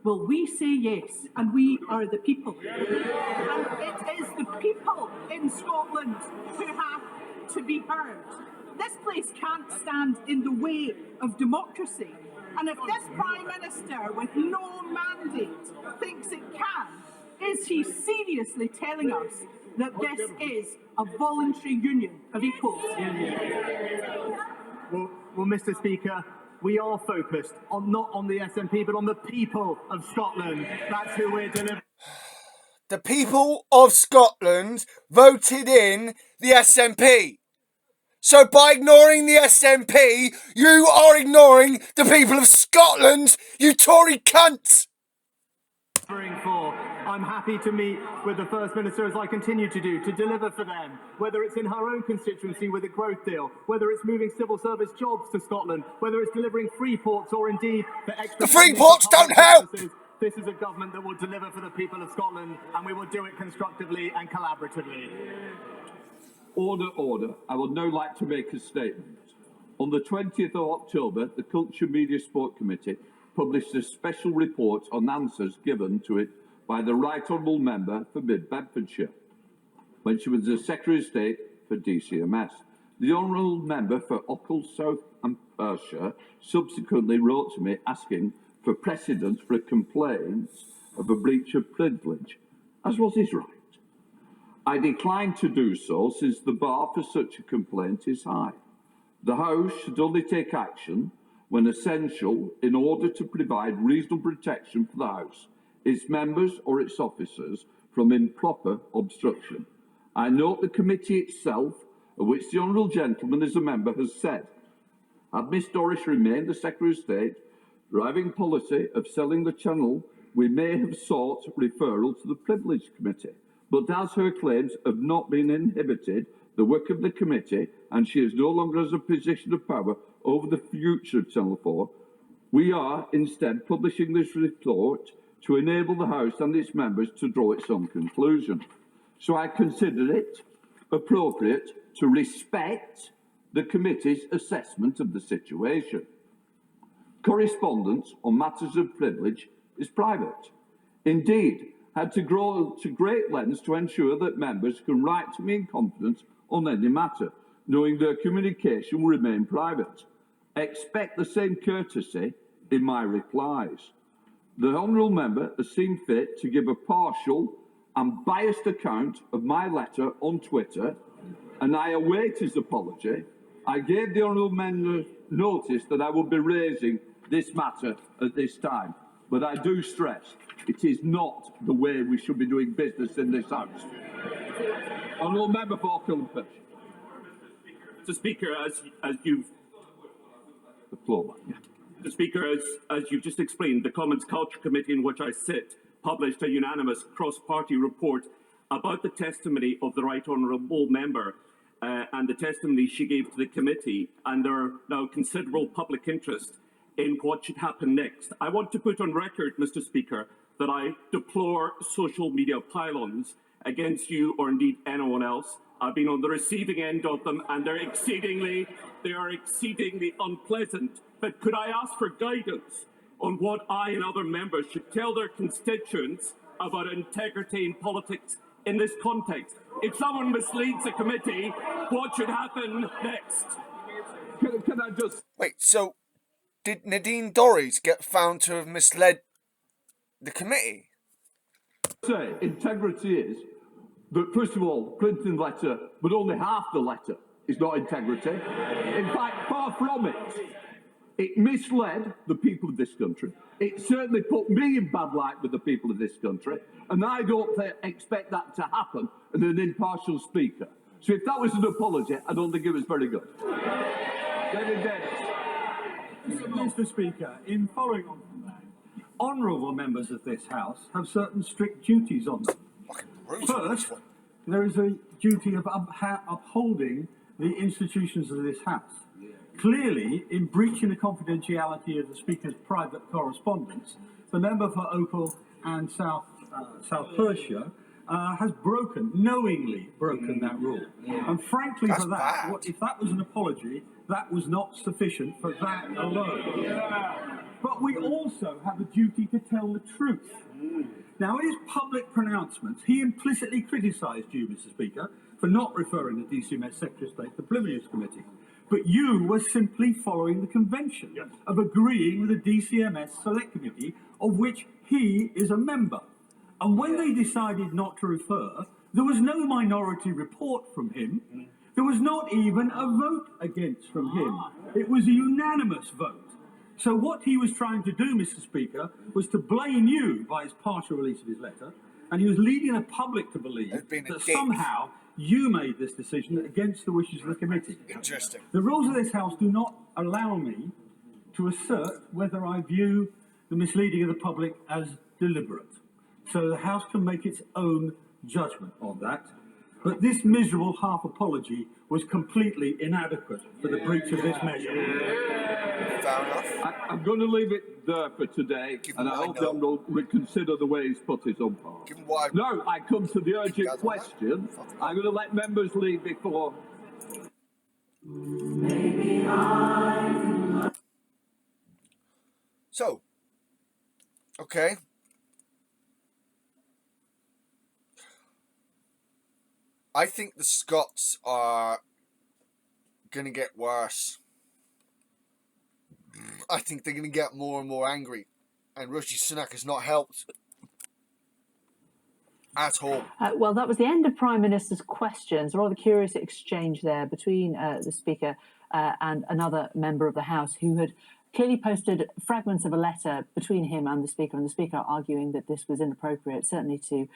Speaker 13: Well, we say yes and we are the people. And it is the people in Scotland who have to be heard. This place can't stand in the way of democracy. And if this Prime Minister with no mandate thinks it can, is he seriously telling us that this is a voluntary union of equals?
Speaker 3: Well, Mr. Speaker, we are focused on not on the SNP, but on the people of Scotland. That's who we're delivering.
Speaker 1: The people of Scotland voted in the SNP. So by ignoring the SNP, you are ignoring the people of Scotland, you Tory cunt!
Speaker 3: I'm happy to meet with the First Minister, as I continue to do, to deliver for them, whether it's in her own constituency with a growth deal, whether it's moving civil service jobs to Scotland, whether it's delivering free ports or indeed the extra...
Speaker 1: The free ports don't help!
Speaker 3: This is a government that will deliver for the people of Scotland, and we will do it constructively and collaboratively.
Speaker 6: Order, order. I would now like to make a statement. On the 20th of October, the Culture Media Sport Committee published a special report on answers given to it by the Right Honourable Member for Mid-Bedfordshire, when she was the Secretary of State for DCMS. The Honourable Member for Ochil, South and Perthshire subsequently wrote to me asking for precedent for a complaint of a breach of privilege, as was his right. I declined to do so since the bar for such a complaint is high. The House should only take action when essential in order to provide reasonable protection for the House, its members or its officers from improper obstruction. I note the committee itself, of which the Honourable Gentleman is a member, has said, had Miss Doris remained the Secretary of State, driving policy of selling the channel, we may have sought referral to the Privilege Committee. But as her claims have not been inhibited, the work of the committee, and she is no longer as a position of power over the future of Channel 4, we are instead publishing this report to enable the House and its members to draw its own conclusion. So I consider it appropriate to respect the committee's assessment of the situation. Correspondence on matters of privilege is private. Indeed, had to go to great lengths to ensure that members can write to me in confidence on any matter, knowing their communication will remain private. Expect the same courtesy in my replies. The Honourable Member has seen fit to give a partial and biased account of my letter on Twitter, and I await his apology. I gave the Honourable Member notice that I will be raising this matter at this time, but I do stress it is not the way we should be doing business in this House. Honourable Member for Ockham.
Speaker 18: Mr. Speaker, as you've
Speaker 6: the floor.
Speaker 18: Mr. Speaker, as you've just explained, the Commons Culture Committee, in which I sit, published a unanimous cross-party report about the testimony of the Right Honourable Member, and the testimony she gave to the committee, and there are now considerable public interest in what should happen next. I want to put on record, Mr. Speaker, that I deplore social media pylons against you or indeed anyone else. I've been on the receiving end of them, and they are exceedingly unpleasant. But could I ask for guidance on what I and other members should tell their constituents about integrity in politics in this context? If someone misleads the committee, what should happen next?
Speaker 14: Can I just...
Speaker 1: Wait, so did Nadine Dorries get found to have misled the committee?
Speaker 6: Say, integrity is that, first of all, Clinton's letter, but only half the letter is not integrity. In fact, far from it. It misled the people of this country. It certainly put me in bad light with the people of this country, and I don't expect that to happen in an impartial speaker. So if that was an apology, I don't think it was very good. David Davis.
Speaker 19: Mr. Speaker, in following on from that, honourable members of this House have certain strict duties on them. First, there is a duty of upholding the institutions of this House. Clearly, in breaching the confidentiality of the Speaker's private correspondence, the member for Opal and South Perthshire has knowingly broken that rule. And frankly, for that, if that was an apology, that was not sufficient for that alone. But we also have a duty to tell the truth. Now, in his public pronouncements, he implicitly criticised you, Mr. Speaker, for not referring the DCMS Secretary of State to the Privileges Committee. But you were simply following the convention of agreeing with the DCMS Select Committee, of which he is a member. And when they decided not to refer, there was no minority report from him. There was not even a vote against from him. It was a unanimous vote. So what he was trying to do, Mr. Speaker, was to blame you by his partial release of his letter, and he was leading the public to believe that somehow you made this decision against the wishes of the committee.
Speaker 1: Interesting.
Speaker 19: The rules of this House do not allow me to assert whether I view the misleading of the public as deliberate. So the House can make its own judgment on that. But this miserable half apology was completely inadequate for the breach of this measure.
Speaker 1: Fair enough.
Speaker 6: I'm going to leave it there for today, and I hope John will reconsider the way he's put his umpire. Now, I come to the urgent question. I'm going to let members leave before...
Speaker 1: So, okay. I think the Scots are going to get worse. I think they're going to get more and more angry. And Rishi Sunak has not helped at all.
Speaker 2: Well, that was the end of Prime Minister's questions. A rather curious exchange there between the Speaker and another member of the House who had clearly posted fragments of a letter between him and the Speaker arguing that this was inappropriate, certainly to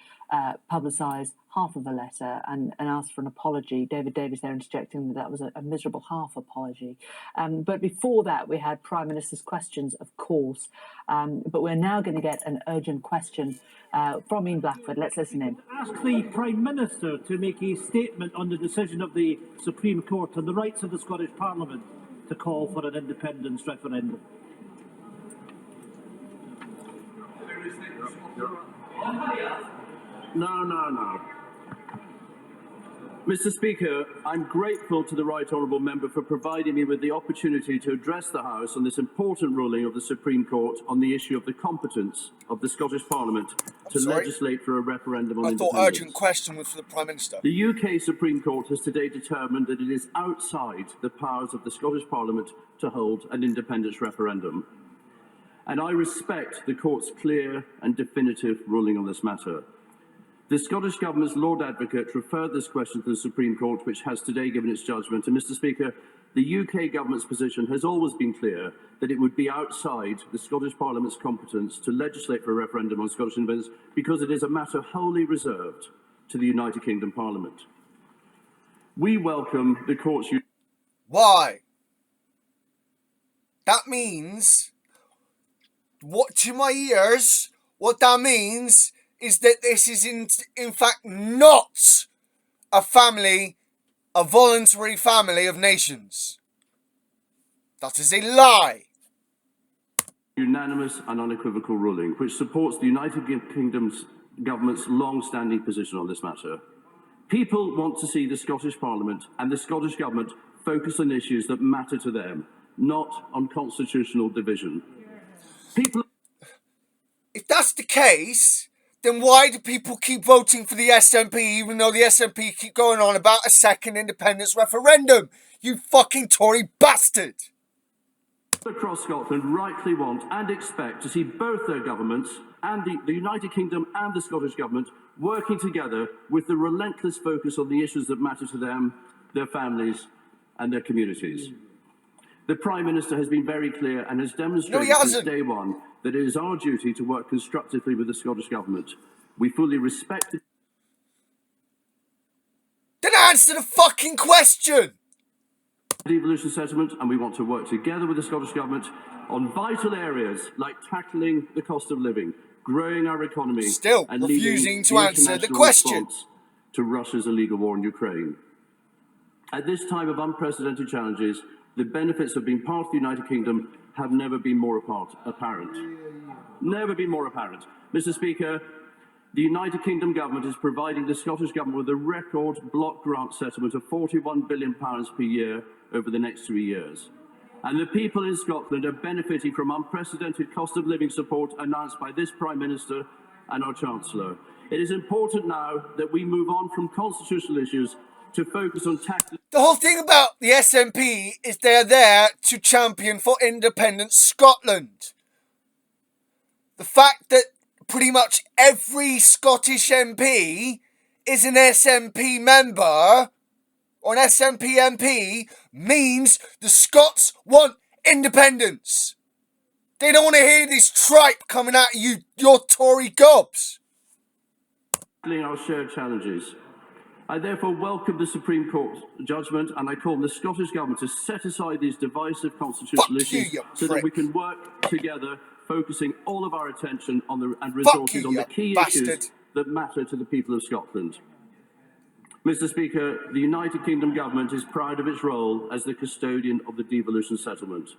Speaker 2: publicise half of a letter and ask for an apology. David Davis there interjecting that that was a miserable half apology. But before that, we had Prime Minister's questions, of course. But we're now going to get an urgent question from Ian Blackford. Let's listen in.
Speaker 8: Ask the Prime Minister to make a statement on the decision of the Supreme Court and the rights of the Scottish Parliament to call for an independence referendum.
Speaker 18: No. Mr. Speaker, I'm grateful to the Right Honourable Member for providing me with the opportunity to address the House on this important ruling of the Supreme Court on the issue of the competence of the Scottish Parliament to legislate for a referendum on independence.
Speaker 1: I thought urgent question was for the Prime Minister.
Speaker 18: The UK Supreme Court has today determined that it is outside the powers of the Scottish Parliament to hold an independence referendum. And I respect the Court's clear and definitive ruling on this matter. The Scottish Government's Lord Advocate referred this question to the Supreme Court, which has today given its judgment. And, Mr. Speaker, the UK Government's position has always been clear that it would be outside the Scottish Parliament's competence to legislate for a referendum on Scottish independence because it is a matter wholly reserved to the United Kingdom Parliament. We welcome the Court's...
Speaker 1: Why? That means, what to my ears, what that means is that this is in fact not a family a voluntary family of nations. That is a lie.
Speaker 18: Unanimous and unequivocal ruling, which supports the United Kingdom's government's long-standing position on this matter. People want to see the Scottish Parliament and the Scottish Government focus on issues that matter to them, not on constitutional division.
Speaker 1: If that's the case, then why do people keep voting for the SNP even though the SNP keep going on about a second independence referendum? You fucking Tory bastard!
Speaker 18: Across Scotland rightly want and expect to see both their governments and the United Kingdom and the Scottish Government working together with the relentless focus on the issues that matter to them, their families and their communities. The Prime Minister has been very clear and has demonstrated since day one that it is our duty to work constructively with the Scottish Government. We fully respect it.
Speaker 1: Then answer the fucking question!
Speaker 18: Devolution settlement, and we want to work together with the Scottish Government on vital areas like tackling the cost of living, growing our economy, and
Speaker 1: refusing to answer the question
Speaker 18: to Russia's illegal war in Ukraine. At this time of unprecedented challenges, the benefits of being part of the United Kingdom have never been more apparent. Never been more apparent. Mr. Speaker, the United Kingdom Government is providing the Scottish Government with a record block grant settlement of £41 billion per year over the next 3 years. And the people in Scotland are benefiting from unprecedented cost of living support announced by this Prime Minister and our Chancellor. It is important now that we move on from constitutional issues to focus on tackling...
Speaker 1: The whole thing about the SNP is they're there to champion for independent Scotland. The fact that pretty much every Scottish MP is an SNP member or an SNP MP means the Scots want independence. They don't want to hear this tripe coming at you, your Tory gobs.
Speaker 18: Our shared challenges. I therefore welcome the Supreme Court judgment, and I call on the Scottish Government to set aside these divisive constitutional issues so that we can work together, focusing all of our attention on and resources on the key issues that matter to the people of Scotland. Mr. Speaker, the United Kingdom Government is proud of its role as the custodian of the devolution settlement.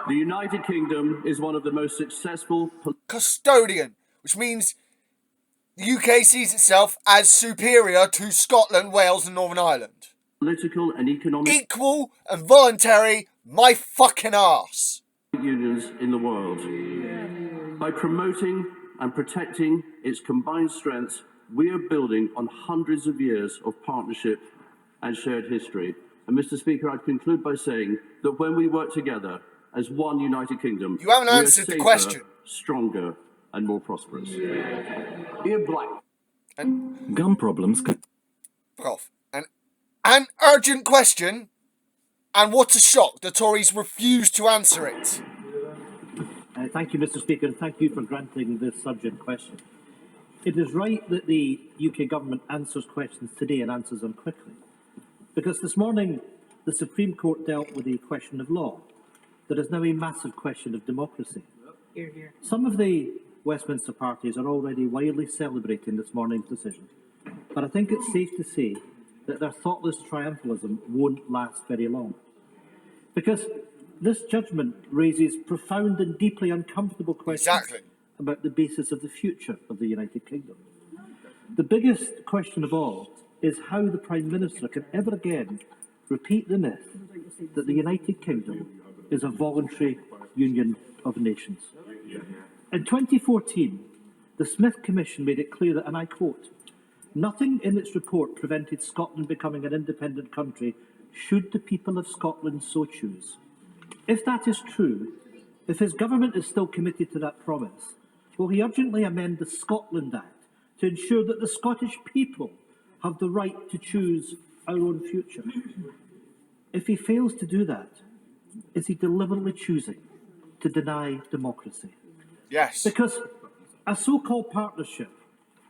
Speaker 18: The United Kingdom is one of the most successful...
Speaker 1: Custodian, which means the UK sees itself as superior to Scotland, Wales and Northern Ireland.
Speaker 18: Political and economic...
Speaker 1: Equal and voluntary, my fucking arse.
Speaker 18: ...unions in the world. By promoting and protecting its combined strengths, we are building on hundreds of years of partnership and shared history. And Mr. Speaker, I'd conclude by saying that when we work together as one United Kingdom,
Speaker 1: you haven't answered the question.
Speaker 18: Stronger and more prosperous.
Speaker 1: Ear black. And
Speaker 20: gun problems could...
Speaker 1: off. An urgent question, and what a shock, the Tories refuse to answer it.
Speaker 8: Thank you, Mr. Speaker, and thank you for granting this urgent question. It is right that the UK Government answers questions today and answers them quickly. Because this morning, the Supreme Court dealt with a question of law. There is now a massive question of democracy.
Speaker 15: Hear, hear.
Speaker 8: Some of the Westminster parties are already widely celebrating this morning's decision. But I think it's safe to say that their thoughtless triumphalism won't last very long. Because this judgment raises profound and deeply uncomfortable questions about the basis of the future of the United Kingdom. The biggest question of all is how the Prime Minister can ever again repeat the myth that the United Kingdom is a voluntary union of nations. In 2014, the Smith Commission made it clear that, and I quote, "Nothing in its report prevented Scotland becoming an independent country should the people of Scotland so choose. If that is true, if his government is still committed to that promise, will he urgently amend the Scotland Act to ensure that the Scottish people have the right to choose our own future? If he fails to do that, is he deliberately choosing to deny democracy?"
Speaker 1: Yes.
Speaker 8: Because a so-called partnership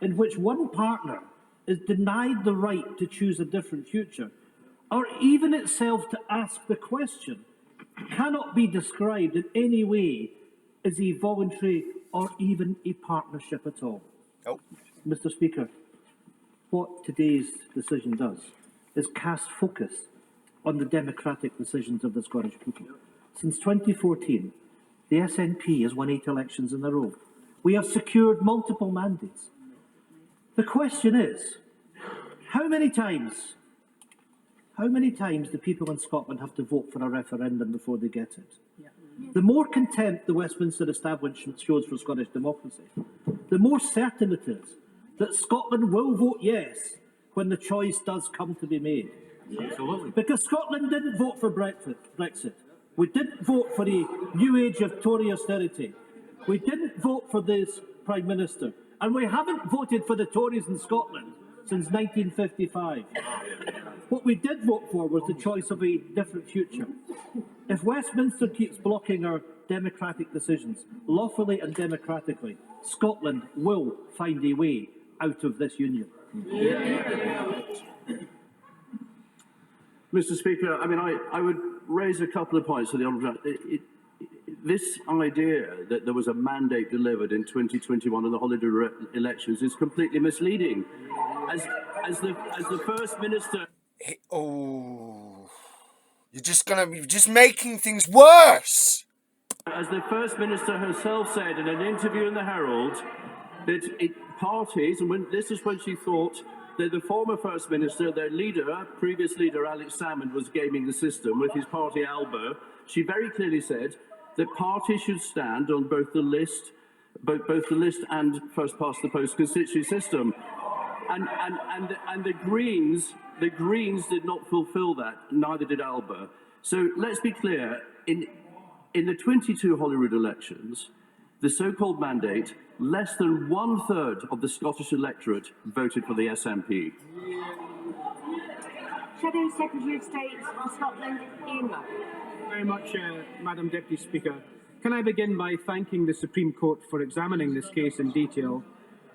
Speaker 8: in which one partner is denied the right to choose a different future, or even itself to ask the question, cannot be described in any way as a voluntary or even a partnership at all.
Speaker 1: Nope.
Speaker 8: Mr. Speaker, what today's decision does is cast focus on the democratic decisions of the Scottish people. Since 2014, the SNP has won 8 elections in a row. We have secured multiple mandates. The question is, how many times do people in Scotland have to vote for a referendum before they get it? The more contempt the Westminster establishment shows for Scottish democracy, the more certain it is that Scotland will vote yes when the choice does come to be made. Absolutely. Because Scotland didn't vote for Brexit. We didn't vote for the new age of Tory austerity. We didn't vote for this Prime Minister. And we haven't voted for the Tories in Scotland since 1955. What we did vote for was the choice of a different future. If Westminster keeps blocking our democratic decisions, lawfully and democratically, Scotland will find a way out of this union.
Speaker 18: Mr. Speaker, I would raise a couple of points for the Honourable. This idea that there was a mandate delivered in 2021 in the holiday elections is completely misleading. As the First Minister...
Speaker 1: You're just making things worse!
Speaker 18: As the First Minister herself said in an interview in the Herald, that parties, and this is when she thought that the former First Minister, their leader, previous leader Alex Salmond, was gaming the system with his party ALBA, she very clearly said that parties should stand on both the list and first past the post constituency system. And the Greens did not fulfil that, neither did ALBA. So let's be clear, in the 22 Holyrood elections, the so-called mandate, less than 1/3 of the Scottish electorate voted for the SNP.
Speaker 20: Shadow Secretary of State for Scotland, Ian Ruff.
Speaker 21: Very much, Madam Deputy Speaker. Can I begin by thanking the Supreme Court for examining this case in detail,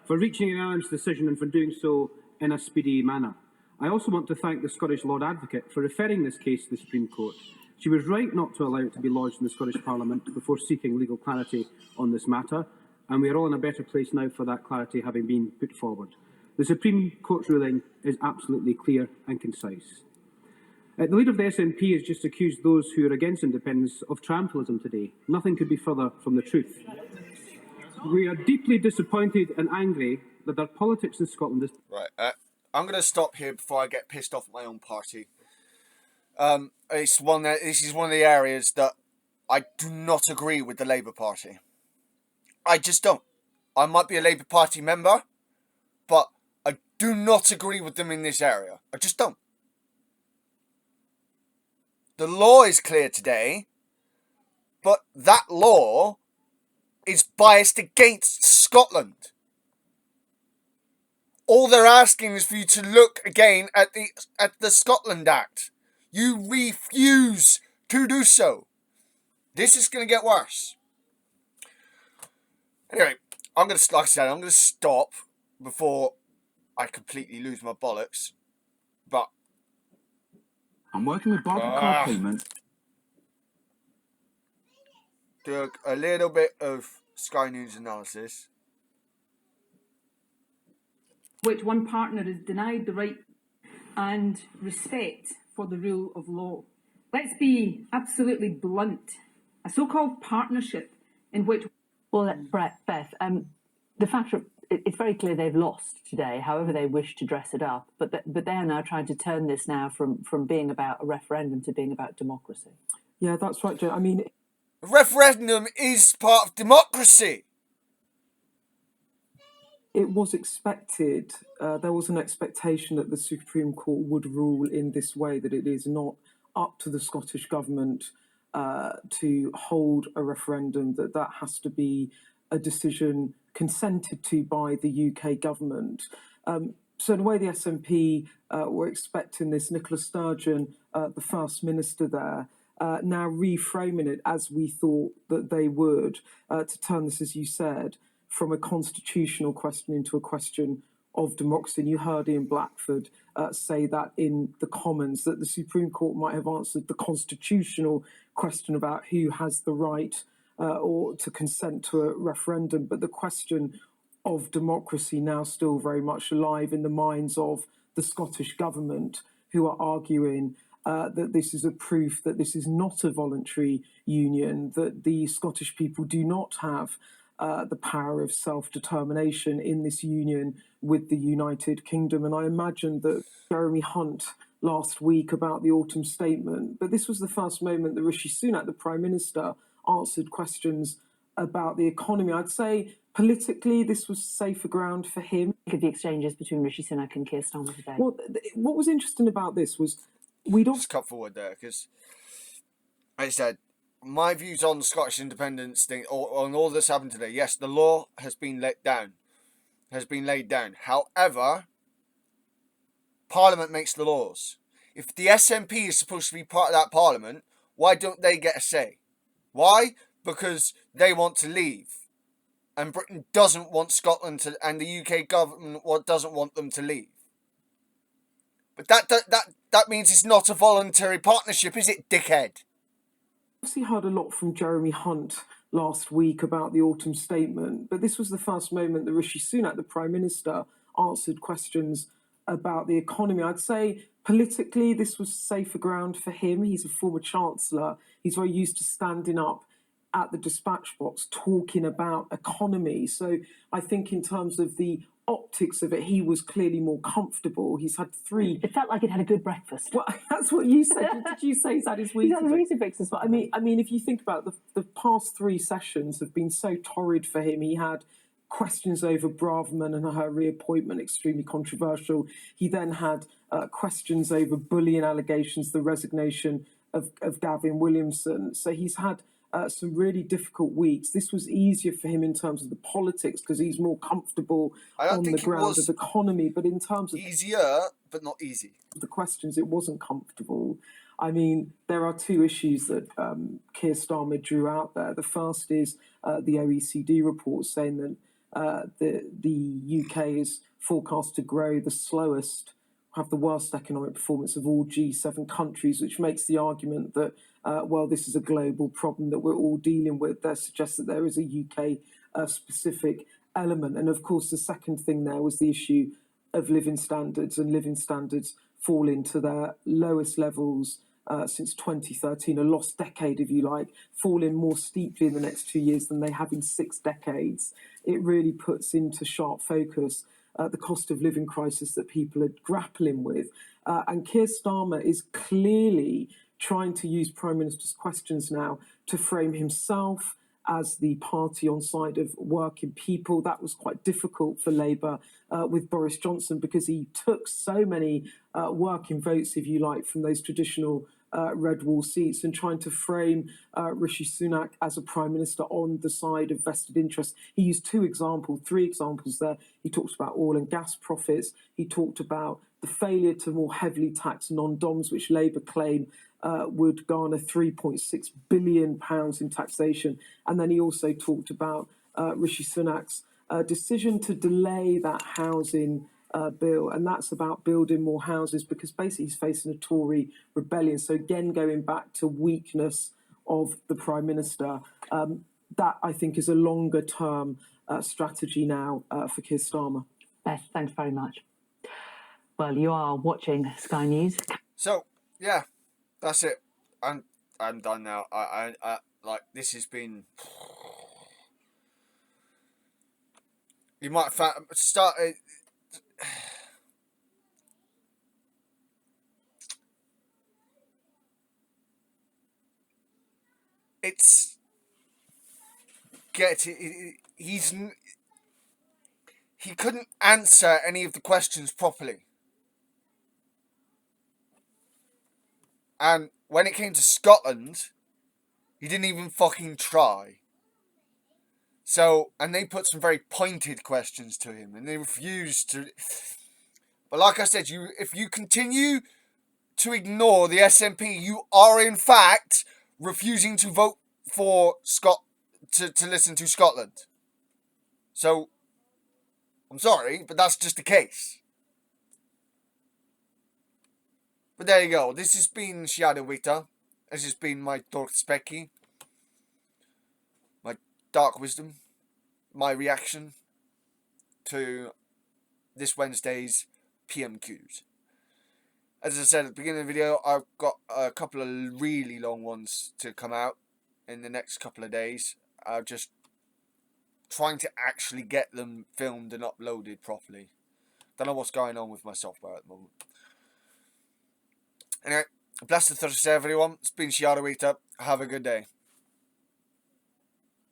Speaker 21: for reaching an unanimous decision and for doing so in a speedy manner. I also want to thank the Scottish Lord Advocate for referring this case to the Supreme Court. She was right not to allow it to be lodged in the Scottish Parliament before seeking legal clarity on this matter, and we are all in a better place now for that clarity having been put forward. The Supreme Court's ruling is absolutely clear and concise. The leader of the SNP has just accused those who are against independence of triumphalism today. Nothing could be further from the truth. We are deeply disappointed and angry that our politics in Scotland is...
Speaker 1: Right, I'm going to stop here before I get pissed off at my own party. This is one of the areas that I do not agree with the Labour Party. I just don't. I might be a Labour Party member, but I do not agree with them in this area. I just don't. The law is clear today, but that law is biased against Scotland. All they're asking is for you to look again at the Scotland Act. You refuse to do so. This is going to get worse. Anyway, I'm going to stop before I completely lose my bollocks. But
Speaker 22: I'm working with Barclay Card Payment.
Speaker 1: Do a little bit of Sky News analysis.
Speaker 23: Which one partner is denied the right and respect for the rule of law. Let's be absolutely blunt. A so-called partnership in which...
Speaker 2: Well, Beth, the fact of it's very clear they've lost today, however they wish to dress it up, but they are now trying to turn this now from being about a referendum to being about democracy.
Speaker 24: Yeah, that's right, Joe. I mean...
Speaker 1: A referendum is part of democracy.
Speaker 24: It was expected, there was an expectation that the Supreme Court would rule in this way, that it is not up to the Scottish Government to hold a referendum, that has to be a decision consented to by the UK Government. So in a way, the SNP were expecting this. Nicola Sturgeon, the First Minister there, now reframing it as we thought that they would, to turn this, as you said, from a constitutional question into a question of democracy. And you heard Ian Blackford say that in the Commons, that the Supreme Court might have answered the constitutional question about who has the right or to consent to a referendum, but the question of democracy now still very much alive in the minds of the Scottish Government, who are arguing that this is a proof that this is not a voluntary union, that the Scottish people do not have the power of self-determination in this union with the United Kingdom. And I imagine that Jeremy Hunt last week about the autumn statement, but this was the first moment that Rishi Sunak, the Prime Minister, answered questions about the economy. I'd say politically this was safer ground for him.
Speaker 2: Look at the exchanges between Rishi Sunak and Keir Starmer today.
Speaker 24: Well, what was interesting about this was we'd
Speaker 1: just cut forward there because, like I said, my views on the Scottish independence thing, or on all this happened today. Yes, the law has been laid down. However, Parliament makes the laws. If the SNP is supposed to be part of that Parliament, why don't they get a say? Why? Because they want to leave. And Britain doesn't want Scotland to, and the UK government doesn't want them to leave. But that means it's not a voluntary partnership, is it, dickhead?
Speaker 24: Obviously heard a lot from Jeremy Hunt last week about the autumn statement, but this was the first moment that Rishi Sunak, the Prime Minister, answered questions about the economy. I'd say politically this was safer ground for him. He's a former Chancellor. He's very used to standing up at the dispatch box talking about economy. So I think in terms of the optics of it, he was clearly more comfortable. He's had three...
Speaker 2: It felt like he'd had a good breakfast.
Speaker 24: Well, that's what you said. Did you say he's had his Weetabix?
Speaker 2: He's had his Weetabix as well.
Speaker 24: I mean, if you think about the past three sessions have been so torrid for him. He had questions over Braverman and her reappointment, extremely controversial. He then had questions over bullying allegations, the resignation of Gavin Williamson. So he's had some really difficult weeks. This was easier for him in terms of the politics because he's more comfortable on the ground of economy. But in terms of
Speaker 1: easier, but not easy.
Speaker 24: The questions, it wasn't comfortable. I mean, there are two issues that Keir Starmer drew out there. The first is the OECD report saying that the UK is forecast to grow the slowest, have the worst economic performance of all G7 countries, which makes the argument that, well, this is a global problem that we're all dealing with. That suggests that there is a UK specific element. And of course, the second thing there was the issue of living standards, and living standards falling to their lowest levels since 2013, a lost decade, if you like, falling more steeply in the next 2 years than they have in 6 decades. It really puts into sharp focus the cost of living crisis that people are grappling with. And Keir Starmer is clearly trying to use Prime Minister's questions now to frame himself as the party on side of working people. That was quite difficult for Labour with Boris Johnson because he took so many working votes, if you like, from those traditional red wall seats, and trying to frame Rishi Sunak as a Prime Minister on the side of vested interests. He used three examples there. He talked about oil and gas profits. He talked about the failure to more heavily tax non-doms, which Labour claim would garner £3.6 billion in taxation. And then he also talked about Rishi Sunak's decision to delay that housing bill, and that's about building more houses because basically he's facing a Tory rebellion. So again, going back to weakness of the Prime Minister, that I think is a longer term strategy now for Keir Starmer.
Speaker 2: Beth, thanks very much. Well, you are watching Sky News.
Speaker 1: So yeah, that's it. I'm done now. I like, this has been. You might start. It's he couldn't answer any of the questions properly, and when it came to Scotland, he didn't even fucking try. So, and they put some very pointed questions to him, and they refused to. But like I said, if you continue to ignore the SNP, you are in fact refusing to vote for to listen to Scotland. So, I'm sorry, but that's just the case. But there you go. This has been Shadow Wita. This has been my Dark Specky. My Dark Wisdom. My reaction to this Wednesday's PMQs. As I said at the beginning of the video, I've got a couple of really long ones to come out in the next couple of days. I'm just trying to actually get them filmed and uploaded properly. Don't know what's going on with my software at the moment. Anyway, blessed Thursday everyone. It's been Shiara Have a good day.